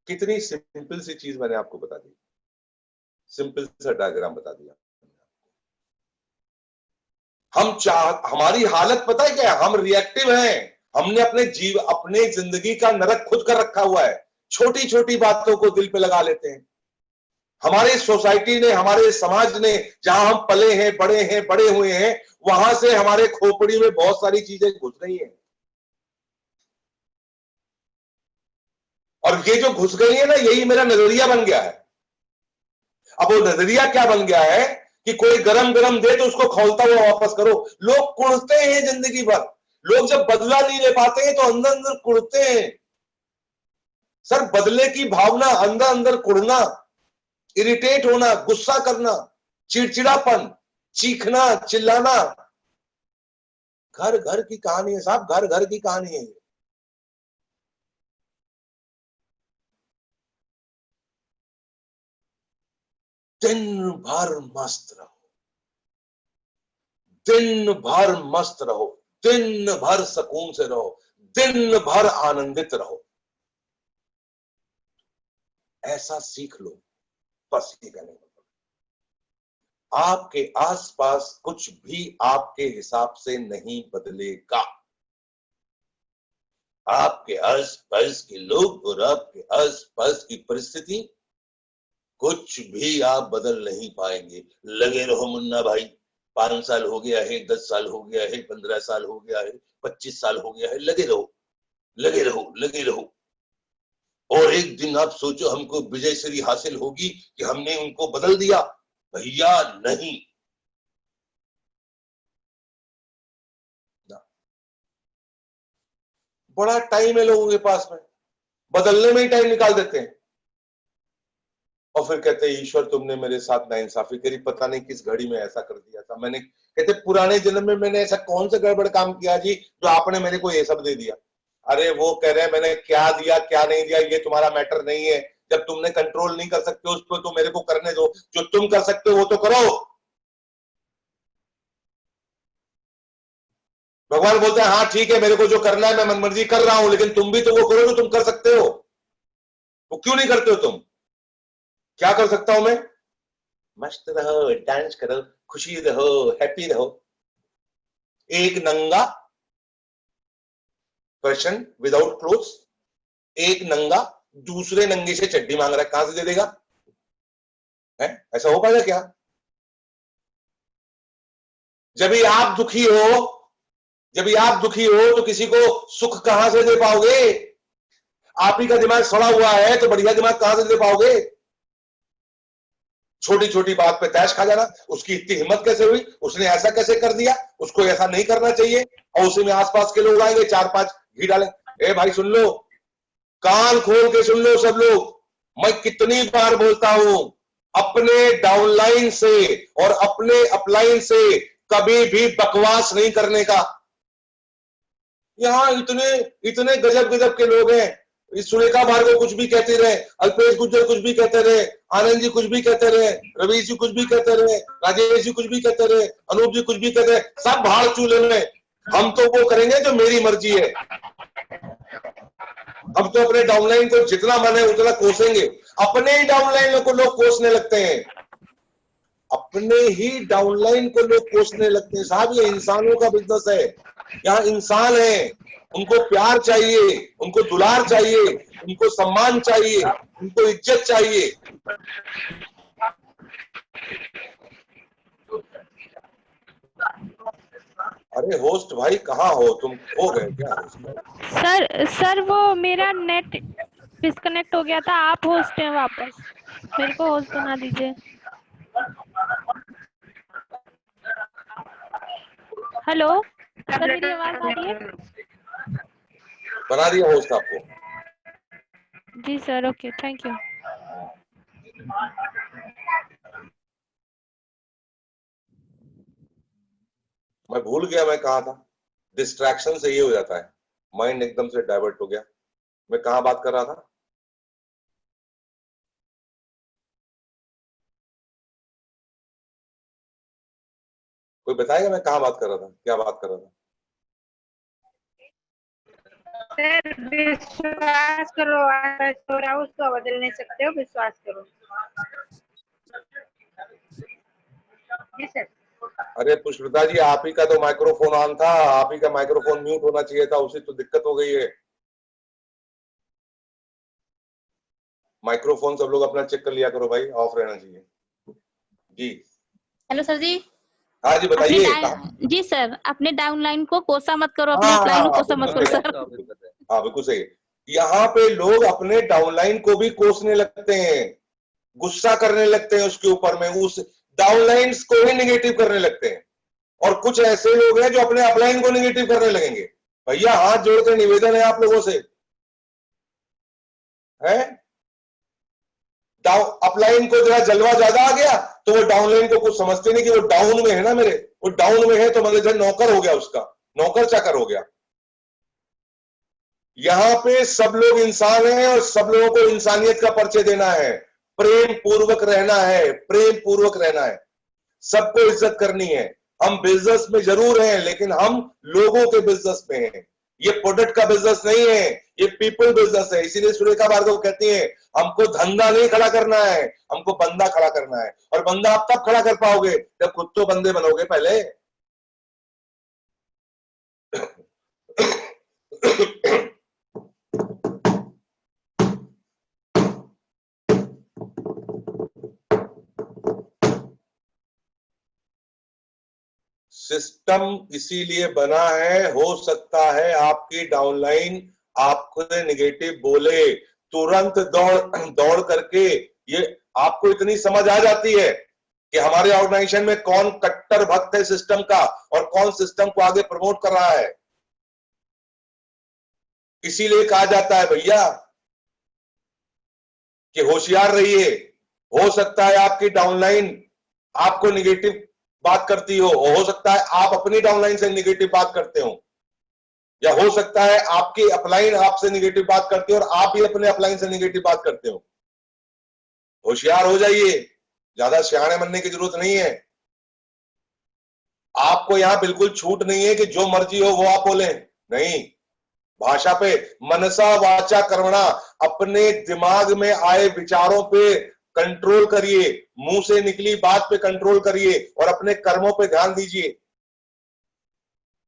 कितनी सिंपल सी चीज मैंने आपको बता दी, सिंपल सा डायग्राम बता दिया। हमारी हालत पता है क्या है? हम रिएक्टिव हैं। हमने अपने जिंदगी का नरक खुद कर रखा हुआ है। छोटी छोटी बातों को दिल पे लगा लेते हैं। हमारे सोसाइटी ने, हमारे समाज ने, जहां हम पले हैं, बड़े हुए हैं, वहां से हमारे खोपड़ी में बहुत सारी चीजें घुस गई हैं। और ये जो घुस गई है ना, यही मेरा नजरिया बन गया है। अब वो नजरिया क्या बन गया है कि कोई गरम गरम दे तो उसको खौलता हुआ वापस करो। लोग कुड़ते हैं जिंदगी भर। लोग जब बदला नहीं ले पाते हैं तो अंदर अंदर कुड़ते हैं। सर, बदले की भावना, अंदर अंदर कुड़ना, इरिटेट होना, गुस्सा करना, चिड़चिड़ापन, चीखना, चिल्लाना, घर घर की कहानी है साहब, घर घर की कहानी है। दिन भर मस्त रहो, दिन भर मस्त रहो, दिन भर सुकून से रहो, दिन भर आनंदित रहो। ऐसा सीख लो, बस ये कहने का। आपके आसपास कुछ भी आपके हिसाब से नहीं बदलेगा। आपके आसपास के लोग और आपके आसपास की परिस्थिति, कुछ भी आप बदल नहीं पाएंगे। लगे रहो मुन्ना भाई, 5 साल हो गया है, 10 साल हो गया है, 15 साल हो गया है, 25 साल हो गया है, लगे रहो, लगे रहो, लगे रहो। और एक दिन आप सोचो हमको विजय श्री हासिल होगी कि हमने उनको बदल दिया। भैया नहीं, बड़ा टाइम है लोगों के पास में, बदलने में ही टाइम निकाल देते हैं। और फिर कहते हैं ईश्वर तुमने मेरे साथ नाइंसाफी करी, पता नहीं किस घड़ी में ऐसा कर दिया था मैंने। कहते पुराने जन्म में मैंने ऐसा कौन सा गड़बड़ काम किया जी जो आपने मेरे को ये सब दे दिया। अरे वो कह रहे हैं मैंने क्या दिया क्या नहीं दिया ये तुम्हारा मैटर नहीं है। जब तुमने कंट्रोल नहीं कर सकते उस पर तो मेरे को करने दो, जो तुम कर सकते हो वो तो करो। भगवान बोलते हैं हाँ ठीक है, मेरे को जो करना है मैं मनमर्जी कर रहा हूं, लेकिन तुम भी तो वो करो जो तुम कर सकते हो। वो क्यों नहीं करते हो तुम? क्या कर सकता हूं मैं? मस्त रहो, डांस करो, खुशी रहो, हैप्पी रहो। एक नंगा पर्सन विदाउट क्लोथ्स, एक नंगा दूसरे नंगे से चड्डी मांग रहा है, कहां से दे देगा? है ऐसा हो पाएगा क्या? जब भी आप दुखी हो तो किसी को सुख कहां से दे पाओगे? आप ही का दिमाग सड़ा हुआ है तो बढ़िया दिमाग कहां से दे पाओगे? छोटी छोटी बात पे तैश खा जाना। उसकी इतनी हिम्मत कैसे हुई? उसने ऐसा कैसे कर दिया? उसको ऐसा नहीं करना चाहिए। और उसी में आसपास के लोग आएंगे, 4-5 घी डालें। ए भाई सुन लो, कान खोल के सुन लो सब लोग, मैं कितनी बार बोलता हूं, अपने डाउनलाइन से और अपने अपलाइन से कभी भी बकवास नहीं करने का। यहां इतने गजब गजब के लोग हैं। इस सुलेखा भार्गव कुछ भी कहते रहे, अल्पेश गुज्जर कुछ भी कहते रहे, आनंद जी कुछ भी कहते रहे, रवीश जी कुछ भी कहते रहे, राजेश जी कुछ भी कहते रहे, अनूप जी कुछ भी कहते रहे, सब भाड़ चूल्हे में। हम तो वो करेंगे जो मेरी मर्जी है। हम तो अपने डाउनलाइन को जितना मन है उतना कोसेंगे। अपने ही डाउनलाइन को लोग कोसने लगते हैं, अपने ही डाउनलाइन को लोग कोसने लगते हैं। साहब ये इंसानों का बिजनेस है। यहाँ इंसान है, उनको प्यार चाहिए, उनको दुलार चाहिए, उनको सम्मान चाहिए, उनको इज्जत चाहिए। अरे होस्ट भाई कहाँ हो तुम, हो गए क्या होस्ट? सर वो मेरा नेट डिस्कनेक्ट हो गया था, आप होस्ट हैं वापस, मेरे को होस्ट बना दीजिए। हेलो सर, मेरी आवाज आ रही है? बना दिया होस्ट आपको। जी सर, ओके, थैंक यू। मैं भूल गया मैं कहाँ था। डिस्ट्रैक्शन से ये हो जाता है, माइंड एकदम से डाइवर्ट हो गया। मैं कहाँ बात कर रहा था? कोई बताएगा मैं कहाँ बात कर रहा था, क्या बात कर रहा था? सर विश्वास करो, हो रहा उसको बदल नहीं सकते हो, विश्वास करो। जी सर। अरे पुष्पिता जी, आप ही का तो माइक्रोफोन ऑन था, आप ही का माइक्रोफोन म्यूट होना चाहिए था, उसी तो दिक्कत हो गई है। माइक्रोफोन सब लोग अपना चेक कर लिया करो भाई, ऑफ रहना चाहिए। जी हेलो सर जी। हाँ जी बताइए। जी सर, अपने डाउनलाइन को कोसा मत करो, अपने अपलाइन को कोसा मत करो सर। हाँ बिल्कुल सही। यहाँ पे लोग अपने डाउनलाइन को भी कोसने लगते हैं, गुस्सा करने लगते हैं उसके ऊपर में, उस डाउनलाइंस को ही निगेटिव करने लगते हैं। और कुछ ऐसे लोग हैं जो अपने अपलाइन को निगेटिव करने लगेंगे। भैया हाथ जोड़कर निवेदन है आप लोगों से, है अपलाइन को जरा जलवा ज्यादा आ गया तो वो डाउनलाइन को कुछ समझते नहीं कि वो डाउन में है ना मेरे, वो डाउन में है तो मतलब नौकर हो गया, उसका नौकर चाकर हो गया। यहां पे सब लोग इंसान हैं और सब लोगों को इंसानियत का परिचय देना है, प्रेम पूर्वक रहना है, प्रेम पूर्वक रहना है, सबको इज्जत करनी है। हम बिजनेस में जरूर हैं लेकिन हम लोगों के बिजनेस में हैं, ये प्रोडक्ट का बिजनेस नहीं है, ये पीपल बिजनेस है। इसीलिए सुरेखा भार्गव कहती है हमको धंधा नहीं खड़ा करना है, हमको बंदा खड़ा करना है। और बंदा आप तब खड़ा कर पाओगे जब खुद तो बंदे बनोगे पहले। सिस्टम इसीलिए बना है, हो सकता है आपकी डाउनलाइन आपको नेगेटिव बोले, तुरंत दौड़ करके ये आपको इतनी समझ आ जाती है कि हमारे ऑर्गेनाइजेशन में कौन कट्टर भक्त है सिस्टम का और कौन सिस्टम को आगे प्रमोट कर रहा है। इसीलिए कहा जाता है भैया कि होशियार रहिए। हो सकता है आपकी डाउनलाइन आपको निगेटिव बात करती हो सकता है आप अपनी डाउनलाइन से निगेटिव बात करते हो, या हो सकता है आपकी अपलाइन आपसे निगेटिव बात करती हो और आप ही अपने अपलाइन से निगेटिव बात करते हो। होशियार हो जाइए, ज्यादा सियाने बनने की जरूरत नहीं है। आपको यहां बिल्कुल छूट नहीं है कि जो मर्जी हो वो आप बोले, नहीं। भाषा पे मनसा वाचा कर्मणा, अपने दिमाग में आए विचारों पे कंट्रोल करिए, मुंह से निकली बात पे कंट्रोल करिए और अपने कर्मों पे ध्यान दीजिए।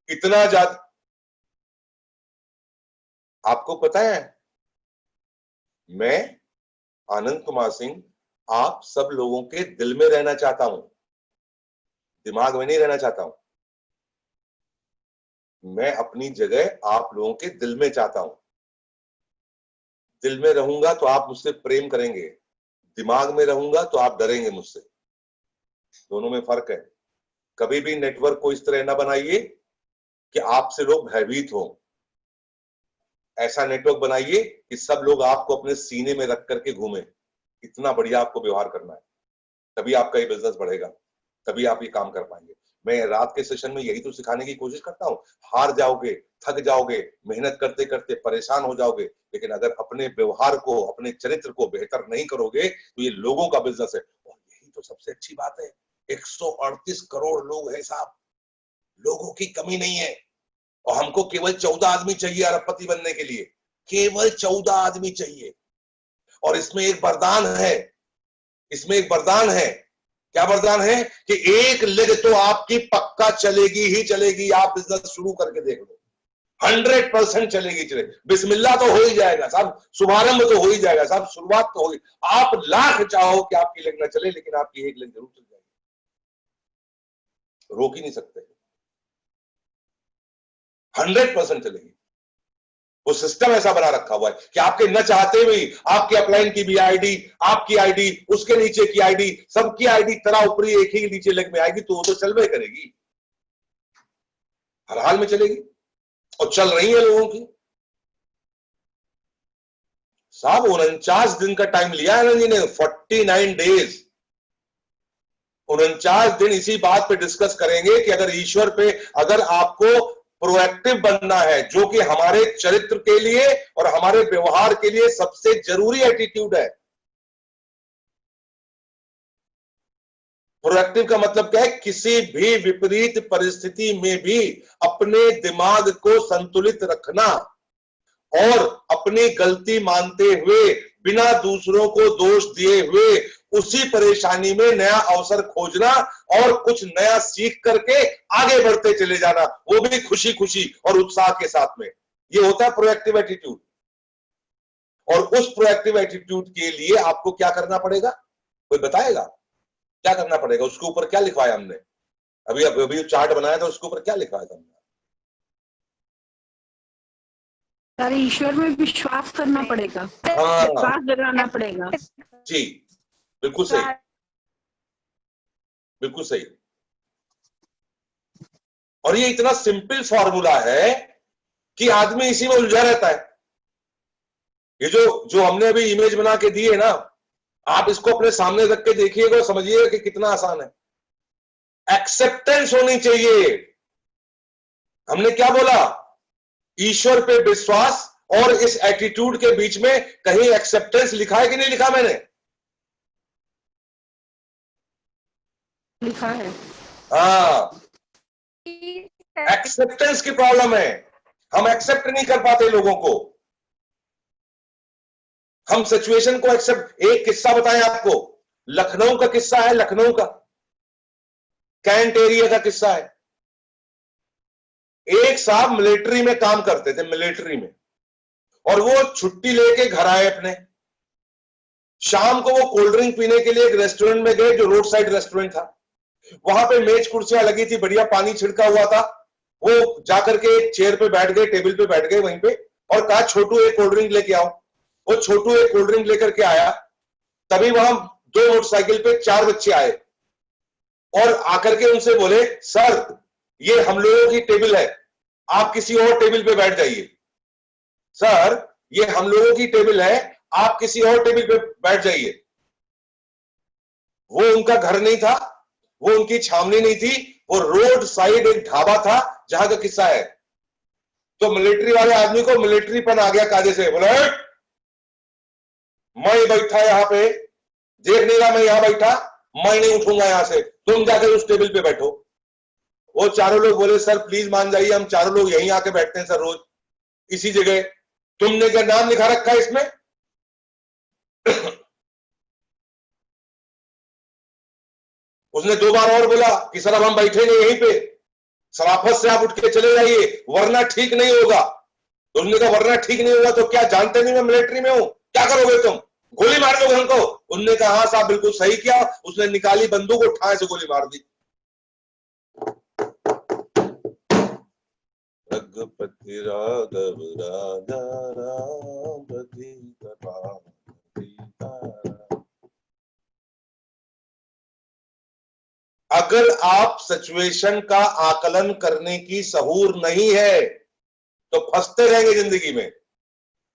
इतना ज्यादा आपको पता है, मैं आनंद कुमार सिंह आप सब लोगों के दिल में रहना चाहता हूं, दिमाग में नहीं रहना चाहता हूं। मैं अपनी जगह आप लोगों के दिल में चाहता हूं। दिल में रहूंगा तो आप मुझसे प्रेम करेंगे, दिमाग में रहूंगा तो आप डरेंगे मुझसे। दोनों में फर्क है। कभी भी नेटवर्क को इस तरह ना बनाइए कि आपसे लोग भयभीत हो। ऐसा नेटवर्क बनाइए कि सब लोग आपको अपने सीने में रख करके घूमे। इतना बढ़िया आपको व्यवहार करना है, तभी आपका ये बिजनेस बढ़ेगा, तभी आप ये काम कर पाएंगे। मैं रात के सेशन में यही तो सिखाने की कोशिश करता हूं। हार जाओगे, थक जाओगे, मेहनत करते करते परेशान हो जाओगे, लेकिन अगर अपने व्यवहार को, अपने चरित्र को बेहतर नहीं करोगे तो ये लोगों का बिजनेस है। और यही तो सबसे अच्छी बात है, 138 करोड़ लोग हैं साहब, लोगों की कमी नहीं है। और हमको केवल 14 आदमी चाहिए अरबपति बनने के लिए, केवल 14 आदमी चाहिए। और इसमें एक वरदान है, इसमें एक वरदान है। क्या वरदान है? कि एक लेग तो आपकी पक्का चलेगी ही चलेगी। आप बिजनेस शुरू करके देख लो, 100% चलेगी। बिस्मिल्लाह तो हो ही जाएगा साहब, शुभारंभ तो हो ही जाएगा साहब, शुरुआत तो होगी। आप लाख चाहो कि आपकी लेग ना चले, लेकिन आपकी एक लेग जरूर चल जाएगी। रोक ही नहीं सकते, 100% चलेगी। वो सिस्टम ऐसा बना रखा हुआ है कि आपके न चाहते हुए आपके अपलाइन की भी आईडी, आपकी आईडी, उसके नीचे की आईडी, सबकी आईडी तरह ऊपरी एक ही नीचे लेग में आएगी, तो वो तो चलवे करेगी, हर हाल में चलेगी, और चल रही है लोगों की। साहब 49 दिन का टाइम लिया है जी ने, 49 डेज, 49 दिन इसी बात पे डिस्कस करेंगे कि अगर ईश्वर पे, अगर आपको प्रोएक्टिव बनना है, जो कि हमारे चरित्र के लिए और हमारे व्यवहार के लिए सबसे जरूरी एटीट्यूड है। प्रोएक्टिव का मतलब क्या है? किसी भी विपरीत परिस्थिति में भी अपने दिमाग को संतुलित रखना और अपनी गलती मानते हुए, बिना दूसरों को दोष दिए हुए, उसी परेशानी में नया अवसर खोजना और कुछ नया सीख करके आगे बढ़ते चले जाना, वो भी खुशी खुशी और उत्साह के साथ में। ये होता है प्रोएक्टिव एटीट्यूड। और उस प्रोएक्टिव एटीट्यूड के लिए आपको क्या करना पड़ेगा? कोई बताएगा क्या करना पड़ेगा? उसके ऊपर क्या लिखवाया हमने? अभी चार्ट बनाया था, उसके ऊपर क्या लिखवाया था हमने? सर, ईश्वर में विश्वास करना पड़ेगा, हाँ विश्वास जगाना पड़ेगा। जी, बिल्कुल सही, बिल्कुल सही। और ये इतना सिंपल फॉर्मूला है कि आदमी इसी में उलझा रहता है। ये जो हमने अभी इमेज बना के दी है ना, आप इसको अपने सामने रख के देखिएगा, समझिएगा कि कितना आसान है। एक्सेप्टेंस होनी चाहिए। हमने क्या बोला? ईश्वर पे विश्वास और इस एटीट्यूड के बीच में कहीं एक्सेप्टेंस लिखा है कि नहीं लिखा? मैंने लिखा है। हाँ, एक्सेप्टेंस की प्रॉब्लम है। हम एक्सेप्ट नहीं कर पाते लोगों को, हम सिचुएशन को एक्सेप्ट। एक किस्सा बताएं आपको, लखनऊ का किस्सा है, लखनऊ का कैंट एरिया का किस्सा है। एक साहब मिलिट्री में काम करते थे, मिलिट्री में, और वो छुट्टी लेके घर आए अपने। शाम को वो कोल्ड ड्रिंक पीने के लिए एक रेस्टोरेंट में गए, जो रोड साइड रेस्टोरेंट था। वहां पे मेज कुर्सियां लगी थी, बढ़िया पानी छिड़का हुआ था। वो जाकर के एक चेयर पे बैठ गए, टेबल पे बैठ गए वहीं पे, और कहा छोटू एक कोल्ड ड्रिंक लेके आओ। वो छोटू एक कोल्ड ड्रिंक लेकर के आया। तभी वहां 2 मोटरसाइकिल पे 4 बच्चे आए और आकर के उनसे बोले, सर ये हम लोगों की टेबल है, आप किसी और टेबल पे बैठ जाइए। सर ये हम लोगों की टेबल है, आप किसी और टेबल पे बैठ जाइए। वो उनका घर नहीं था, वो उनकी छावनी नहीं थी, वो रोड साइड एक ढाबा था जहां का किस्सा है। तो मिलिट्री वाले आदमी को मिलिट्रीपन आ गया कायदे से। बोले मैं बैठा यहां पे, देख नहीं रहा मैं यहां बैठा, मैं नहीं उठूंगा यहां से, तुम जाकर उस टेबल पे बैठो। वो चारों लोग बोले, सर प्लीज मान जाइए, हम चारों लोग यहीं आके बैठते हैं सर, रोज इसी जगह। तुमने क्या नाम लिखा रखा है इसमें? उसने 2 बार और बोला कि सर अब हम बैठेंगे यहीं पे, सराफत से आप उठ के चले जाइए, वरना ठीक नहीं होगा। तो उसने कहा वरना ठीक नहीं होगा तो क्या, जानते नहीं मैं मिलिट्री में हूं, क्या करोगे तुम, गोली मार दोगे हमको? उन्होंने कहा हाँ साहब बिल्कुल सही किया। उसने निकाली बंदूक और ठाए से गोली मार दी। रघुपति राघव राजा राम अगर आप सिचुएशन का आकलन करने की सहूर नहीं है तो फंसते रहेंगे जिंदगी में।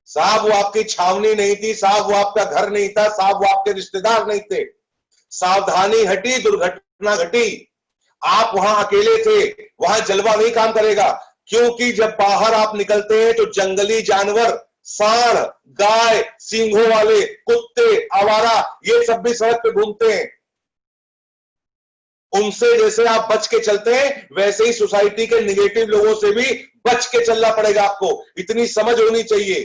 साहब वो आपकी छावनी नहीं थी, साहब वो आपका घर नहीं था, साहब वो आपके रिश्तेदार नहीं थे। सावधानी हटी, दुर्घटना घटी। आप वहां अकेले थे, वहां जलवा नहीं काम करेगा, क्योंकि जब बाहर आप निकलते हैं तो जंगली जानवर, सांड, गाय, सींगों वाले, कुत्ते, आवारा, ये सब भी सड़क पे घूमते हैं। उनसे जैसे आप बच के चलते हैं, वैसे ही सोसाइटी के निगेटिव लोगों से भी बच के चलना पड़ेगा आपको। इतनी समझ होनी चाहिए,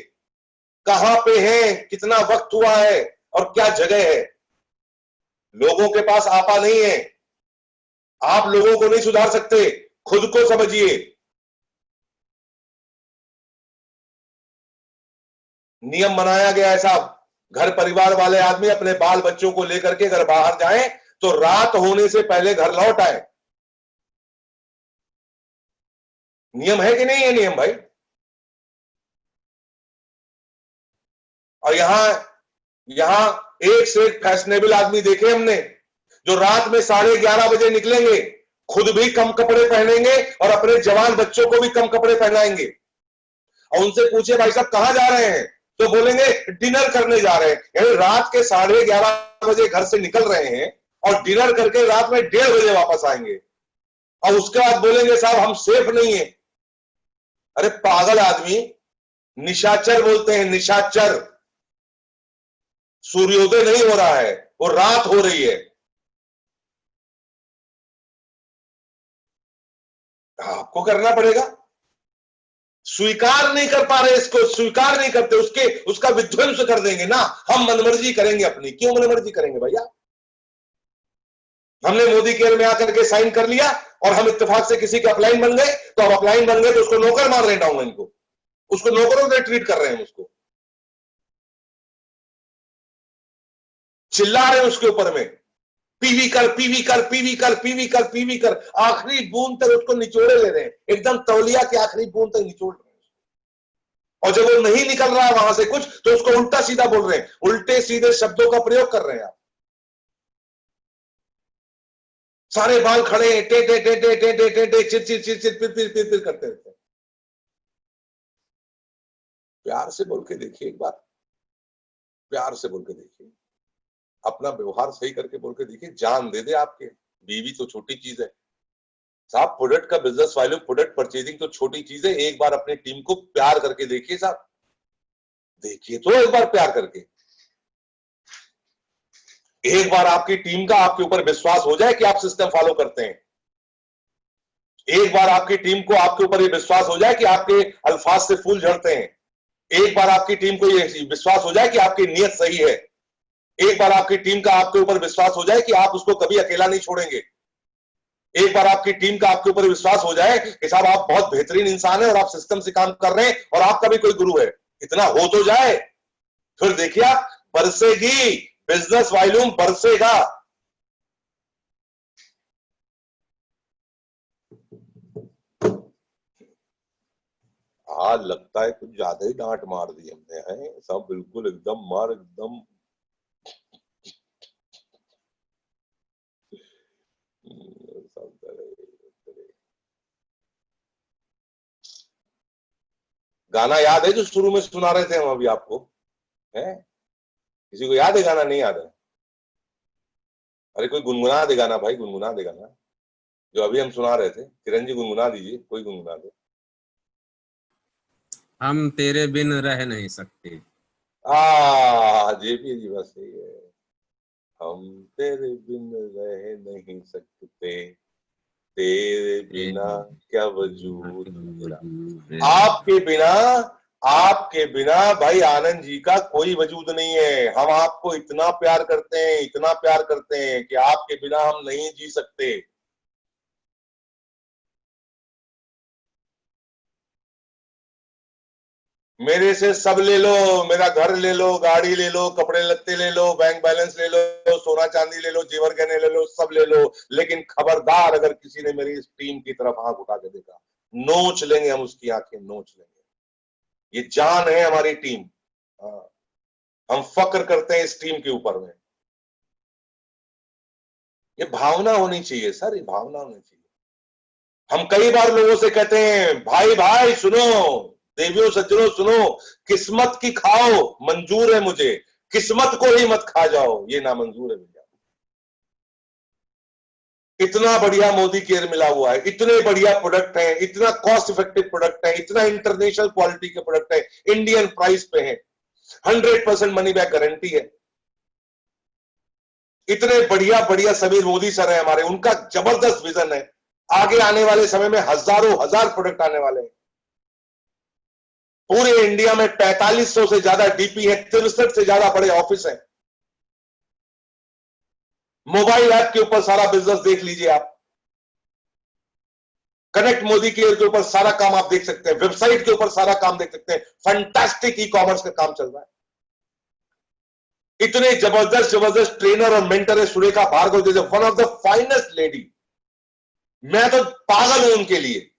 कहां पे हैं, कितना वक्त हुआ है और क्या जगह है। लोगों के पास आपा नहीं है, आप लोगों को नहीं सुधार सकते, खुद को समझिए। नियम बनाया गया है साहब, घर परिवार वाले आदमी अपने बाल बच्चों को लेकर के अगर बाहर जाएं तो रात होने से पहले घर लौट आए। नियम है कि नहीं है नियम भाई? और यहां एक से एक फैशनेबल आदमी देखे हमने, जो रात में 11:30 बजे निकलेंगे, खुद भी कम कपड़े पहनेंगे और अपने जवान बच्चों को भी कम कपड़े पहनाएंगे। और उनसे पूछे भाई साहब कहां जा रहे हैं, तो बोलेंगे डिनर करने जा रहे हैं। यानी रात के 11:30 बजे घर से निकल रहे हैं और डिनर करके रात में 1:30 बजे वापस आएंगे, और उसके बाद बोलेंगे साहब हम सेफ नहीं है। अरे पागल आदमी, निशाचर बोलते हैं, निशाचर। सूर्योदय नहीं हो रहा है, वो रात हो रही है। आपको करना पड़ेगा। स्वीकार नहीं कर पा रहे, इसको स्वीकार नहीं करते, उसका विध्वंस कर देंगे ना। हम मनमर्जी करेंगे अपनी। क्यों मनमर्जी करेंगे भैया? हमने मोदी केयर में आकर के साइन कर लिया और हम इत्तेफाक से किसी के अपलाइन बन गए, तो अब अपलाइन बन गए तो उसको नौकर मार रहे डाउनलाइन को, उसको नौकरों से ट्रीट कर रहे हैं, उसको चिल्ला रहे हैं उसके ऊपर में, पीवी कर, पीवी कर, पीवी कर, पीवी कर, पीवी कर। आखिरी बूंद तक उसको निचोड़े ले रहे हैं, एकदम तौलिया के आखिरी बूंद तक निचोड़ रहे हैं। और जब वो नहीं निकल रहा है वहां से कुछ, तो उसको उल्टा सीधा बोल रहे हैं, उल्टे सीधे शब्दों का प्रयोग कर रहे हैं आप। सारे बाल खड़े हैं, टे टे टे टे टे टे टे टे, चिर चिर चिर चिर, पिर पिर पिर पिर करते रहते हैं। प्यार से बोल के देखिए एक बार, प्यार से बोल के देखिए, अपना व्यवहार सही करके बोल के देखिए, जान दे दे आपके। बीवी तो छोटी चीज है साहब, प्रोडक्ट का बिजनेस वैल्यू, प्रोडक्ट परचेजिंग तो छोटी चीज है। एक बार अपनी टीम को प्यार करके देखिए साहब, देखिए तो एक बार प्यार करके, एक बार आपकी टीम का आपके ऊपर विश्वास हो जाए कि आप सिस्टम फॉलो करते हैं। एक बार आपकी टीम को आपके ऊपर ये विश्वास हो जाए कि आपके अल्फाज से फूल झड़ते हैं। एक बार आपकी टीम को ये विश्वास हो जाए कि आपकी नीयत सही है। एक बार आपकी टीम का आपके ऊपर विश्वास हो जाए कि आप उसको कभी अकेला नहीं छोड़ेंगे। एक बार आपकी टीम का आपके ऊपर विश्वास हो जाए कि साहब आप बहुत बेहतरीन इंसान है और आप सिस्टम से काम कर रहे हैं और आपका भी कोई गुरु है, इतना हो तो जाए, फिर देखिए आप, बरसेगी बिजनेस वॉल्यूम, बरसेगा। आज लगता है कुछ ज्यादा ही डांट मार दी हमने है सब, बिल्कुल एकदम मार, एकदम गाना याद है जो शुरू में सुना रहे थे हम अभी आपको? है किसी को याद है गाना? नहीं याद है? अरे कोई गुनगुना दे गाना भाई, गुनगुना दे गाना जो अभी हम सुना रहे थे। किरण जी गुनगुना दीजिए, कोई गुनगुना दे। हम तेरे बिन रह नहीं सकते। जेपी जी बस सही है। हम तेरे बिन रह नहीं सकते, तेरे बिना क्या वजूद मेरा। आपके बिना भाई आनंद जी का कोई वजूद नहीं है। हम आपको इतना प्यार करते हैं, इतना प्यार करते हैं कि आपके बिना हम नहीं जी सकते। मेरे से सब ले लो, मेरा घर ले लो, गाड़ी ले लो, कपड़े लत्ते ले लो, बैंक बैलेंस ले लो, सोना चांदी ले लो, जेवर गहने ले लो, सब ले लो, लेकिन खबरदार अगर किसी ने मेरी इस टीम की तरफ आंख उठा के देखा, नोच लेंगे हम उसकी आंखें, नोच लेंगे। ये जान है हमारी टीम। हम फक्र करते हैं इस टीम के ऊपर में। ये भावना होनी चाहिए सर, ये भावना होनी चाहिए। हम कई बार लोगों से कहते हैं भाई भाई सुनो, देवियों सज्जनों सुनो, किस्मत की खाओ मंजूर है मुझे, किस्मत को ही मत खा जाओ, ये नामंजूर है भैया। इतना बढ़िया मोदी केयर मिला हुआ है, इतने बढ़िया प्रोडक्ट हैं, इतना कॉस्ट इफेक्टिव प्रोडक्ट है, इतना इंटरनेशनल क्वालिटी के प्रोडक्ट है, इंडियन प्राइस पे है, 100% मनी बैक गारंटी है। इतने बढ़िया बढ़िया समीर मोदी सर है हमारे, उनका जबरदस्त विजन है। आगे आने वाले समय में हजारों हजार प्रोडक्ट आने वाले हैं। पूरे इंडिया में 4500 से ज्यादा डीपी है, 63 से ज्यादा बड़े ऑफिस हैं। मोबाइल ऐप के ऊपर सारा बिजनेस देख लीजिए आप, कनेक्ट मोदी केयर के ऊपर सारा काम आप देख सकते हैं, वेबसाइट के ऊपर सारा काम देख सकते हैं। फैंटास्टिक ई कॉमर्स का काम चल रहा है। इतने जबरदस्त जबरदस्त ट्रेनर और मेंटर है सुरेखा भार्गव जैसे, one of the finest lady. मैं तो पागल हूं उनके लिए।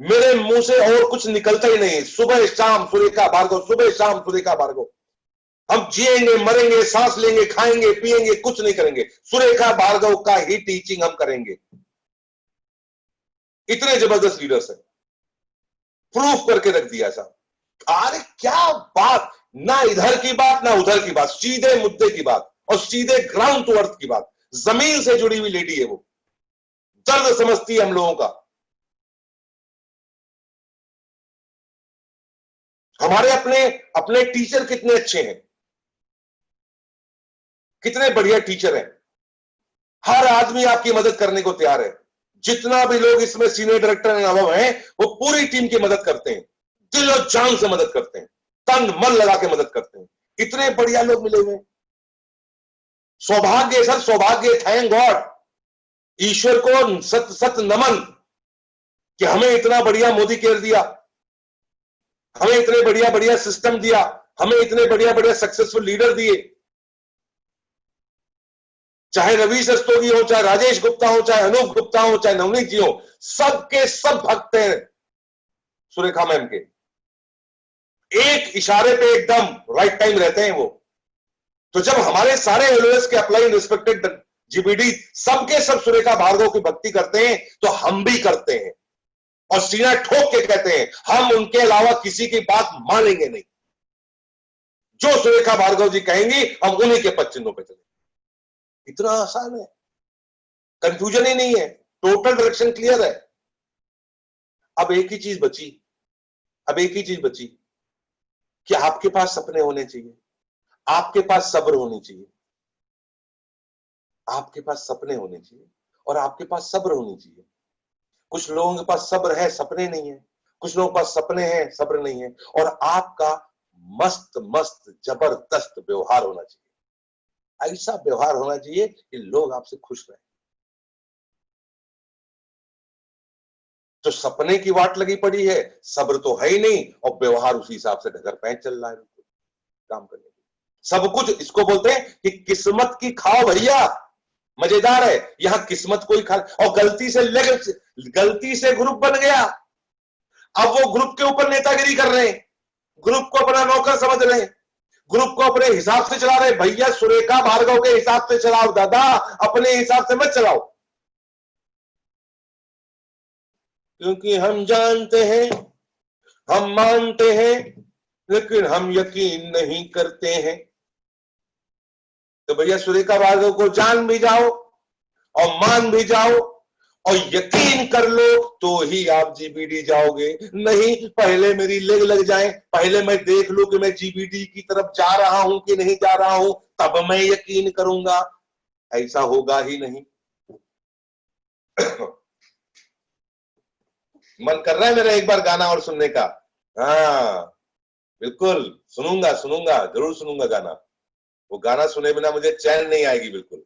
मेरे मुंह से और कुछ निकलता ही नहीं, सुबह शाम सुरेखा भार्गव, सुबह शाम सुरेखा भार्गव। हम जिएंगे, मरेंगे, सांस लेंगे, खाएंगे, पिएंगे, कुछ नहीं करेंगे, सुरेखा भार्गव का ही टीचिंग हम करेंगे। इतने जबरदस्त लीडर्स हैं, प्रूफ करके रख दिया साहब। अरे क्या बात, ना इधर की बात ना उधर की बात, सीधे मुद्दे की बात और सीधे ग्राउंड टू अर्थ की बात। जमीन से जुड़ी हुई लेडी है वो, दर्द समझती है हम लोगों का। हमारे अपने टीचर कितने अच्छे हैं, कितने बढ़िया टीचर हैं। हर आदमी आपकी मदद करने को तैयार है। जितना भी लोग इसमें सीनियर डायरेक्टर एंड अबव हैं, वो पूरी टीम की मदद करते हैं, दिल और जान से मदद करते हैं, तन मन लगा के मदद करते हैं। इतने बढ़िया लोग मिले हुए। सौभाग्य सर, सौभाग्य, थैंक गॉड, ईश्वर को सत सत नमन कि हमें इतना बढ़िया मोदी केयर दिया, हमें इतने बढ़िया बढ़िया सिस्टम दिया, हमें इतने बढ़िया बढ़िया सक्सेसफुल लीडर दिए। चाहे रवि रस्तोगी हो, चाहे राजेश गुप्ता हो, चाहे अनूप गुप्ता हो, चाहे नवनीत जी हो, सबके सब भक्त हैं सुरेखा मैम के। एक इशारे पे एकदम राइट टाइम रहते हैं वो। तो जब हमारे सारे एलओएस के अप्लाई रिस्पेक्टेड जीबीडी सबके सब सुरेखा भार्गव की भक्ति करते हैं, तो हम भी करते हैं और सीना ठोक के कहते हैं हम उनके अलावा किसी की बात मानेंगे नहीं। जो सुरेखा भार्गव जी कहेंगी हम उन्हीं के पद चिन्हों पे चलेंगे। इतना आसान है, कंफ्यूजन ही नहीं है, टोटल डायरेक्शन क्लियर है। अब एक ही चीज बची, कि आपके पास सपने होने चाहिए, आपके पास सब्र होनी चाहिए, आपके पास सपने होने चाहिए और आपके पास सब्र होनी चाहिए। कुछ लोगों के पास सब्र है, सपने नहीं है, कुछ लोगों के पास सपने हैं, सब्र नहीं है। और आपका मस्त मस्त जबरदस्त व्यवहार होना चाहिए, ऐसा व्यवहार होना चाहिए कि लोग आपसे खुश रहे। तो सपने की वाट लगी पड़ी है, सब्र तो है ही नहीं और व्यवहार उसी हिसाब से ढगर पैंच चल रहा है काम करने की। सब कुछ इसको बोलते हैं कि किस्मत की खाओ भैया। मजेदार है, यहां किस्मत कोई खा, और गलती से ग्रुप बन गया। अब वो ग्रुप के ऊपर नेतागिरी कर रहे हैं, ग्रुप को अपना नौकर समझ रहे हैं, ग्रुप को अपने हिसाब से चला रहे। भैया सुरेखा भार्गव के हिसाब से चलाओ दादा, अपने हिसाब से मत चलाओ। क्योंकि हम जानते हैं, हम मानते हैं, लेकिन हम यकीन नहीं करते हैं। तो भैया सुरेखा भार्गव को जान भी जाओ और मान भी जाओ और यकीन कर लो तो ही आप जीबीडी जाओगे। नहीं, पहले मेरी लेग लग जाए, पहले मैं देख लूं कि मैं जीबीडी की तरफ जा रहा हूं कि नहीं जा रहा हूं, तब मैं यकीन करूंगा। ऐसा होगा ही नहीं। मन कर रहा है मेरा एक बार गाना और सुनने का। हाँ बिल्कुल, सुनूंगा, जरूर सुनूंगा गाना। वो गाना सुने बिना मुझे चैन नहीं आएगी, बिल्कुल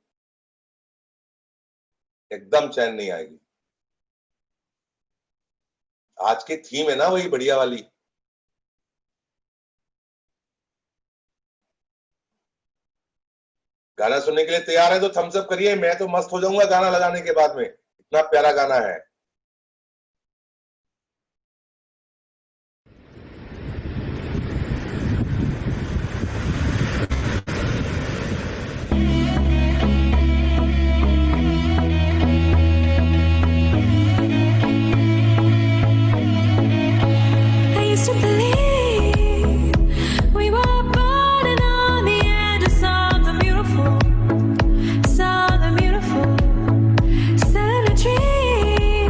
एकदम चैन नहीं आएगी। आज की थीम है ना वही बढ़िया वाली। गाना सुनने के लिए तैयार है तो थम्स अप करिए, मैं तो मस्त हो जाऊंगा गाना लगाने के बाद में। इतना प्यारा गाना है। Saw the beautiful, sat in a tree.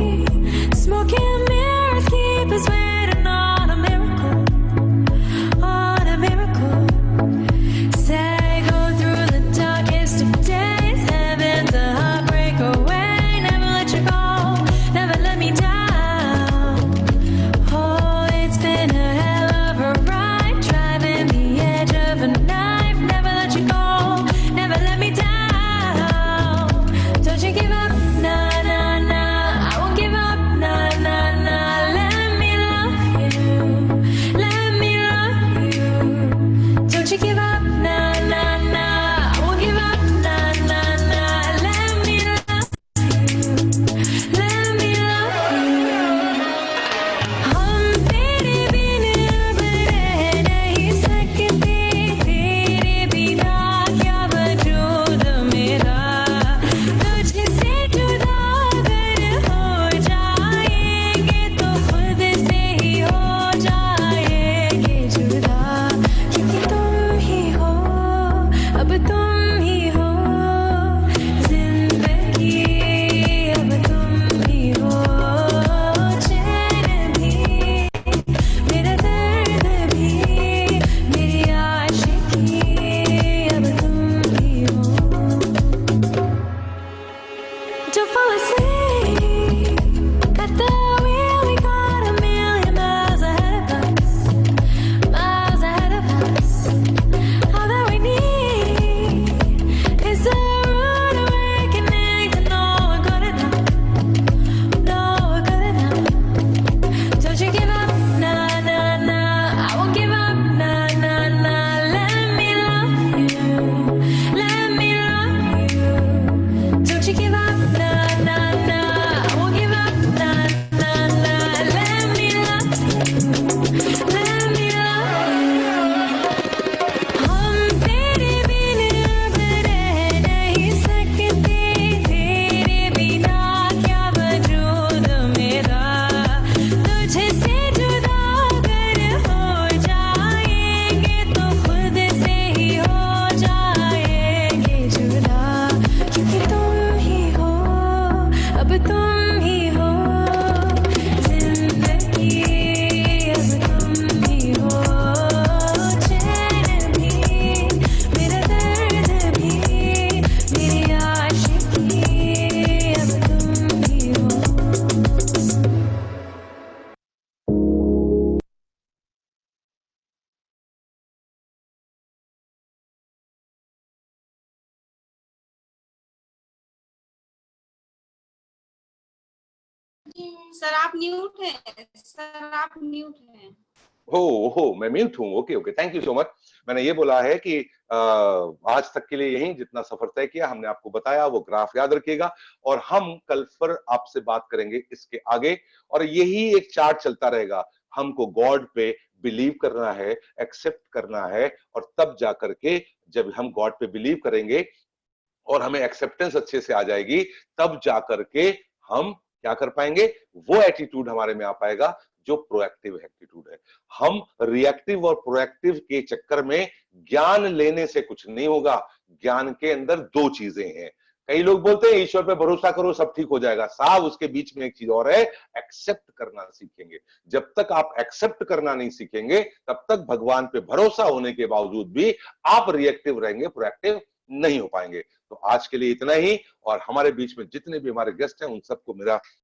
Sir आप म्यूट हैं, सर आप म्यूट हैं। हो मैं म्यूट हूँ। Okay okay, thank you so much. मैंने ये बोला है कि आज तक के लिए यही जितना सफर तय किया हमने आपको बताया, वो ग्राफ याद रखिएगा और हम कल फिर आपसे बात करेंगे इसके आगे और यही एक चार्ट चलता रहेगा। हमको गॉड पे बिलीव करना है, एक्सेप्ट करना है और तब जाकर के जब हम गॉड पे बिलीव करेंगे और हमें एक्सेप्टेंस अच्छे से आ जाएगी, तब जाकर के हम क्या कर पाएंगे, वो एटीट्यूड हमारे में आ पाएगा जो प्रोएक्टिव एटीट्यूड है। हम रिएक्टिव और प्रोएक्टिव के चक्कर में ज्ञान लेने से कुछ नहीं होगा। ज्ञान के अंदर दो चीजें हैं। कई लोग बोलते हैं ईश्वर पे भरोसा करो सब ठीक हो जाएगा, साहब उसके बीच में एक चीज और है, एक्सेप्ट करना सीखेंगे। जब तक आप एक्सेप्ट करना नहीं सीखेंगे तब तक भगवान पे भरोसा होने के बावजूद भी आप रिएक्टिव रहेंगे, प्रोएक्टिव नहीं हो पाएंगे। तो आज के लिए इतना ही और हमारे बीच में जितने भी हमारे गेस्ट हैं उन सबको मेरा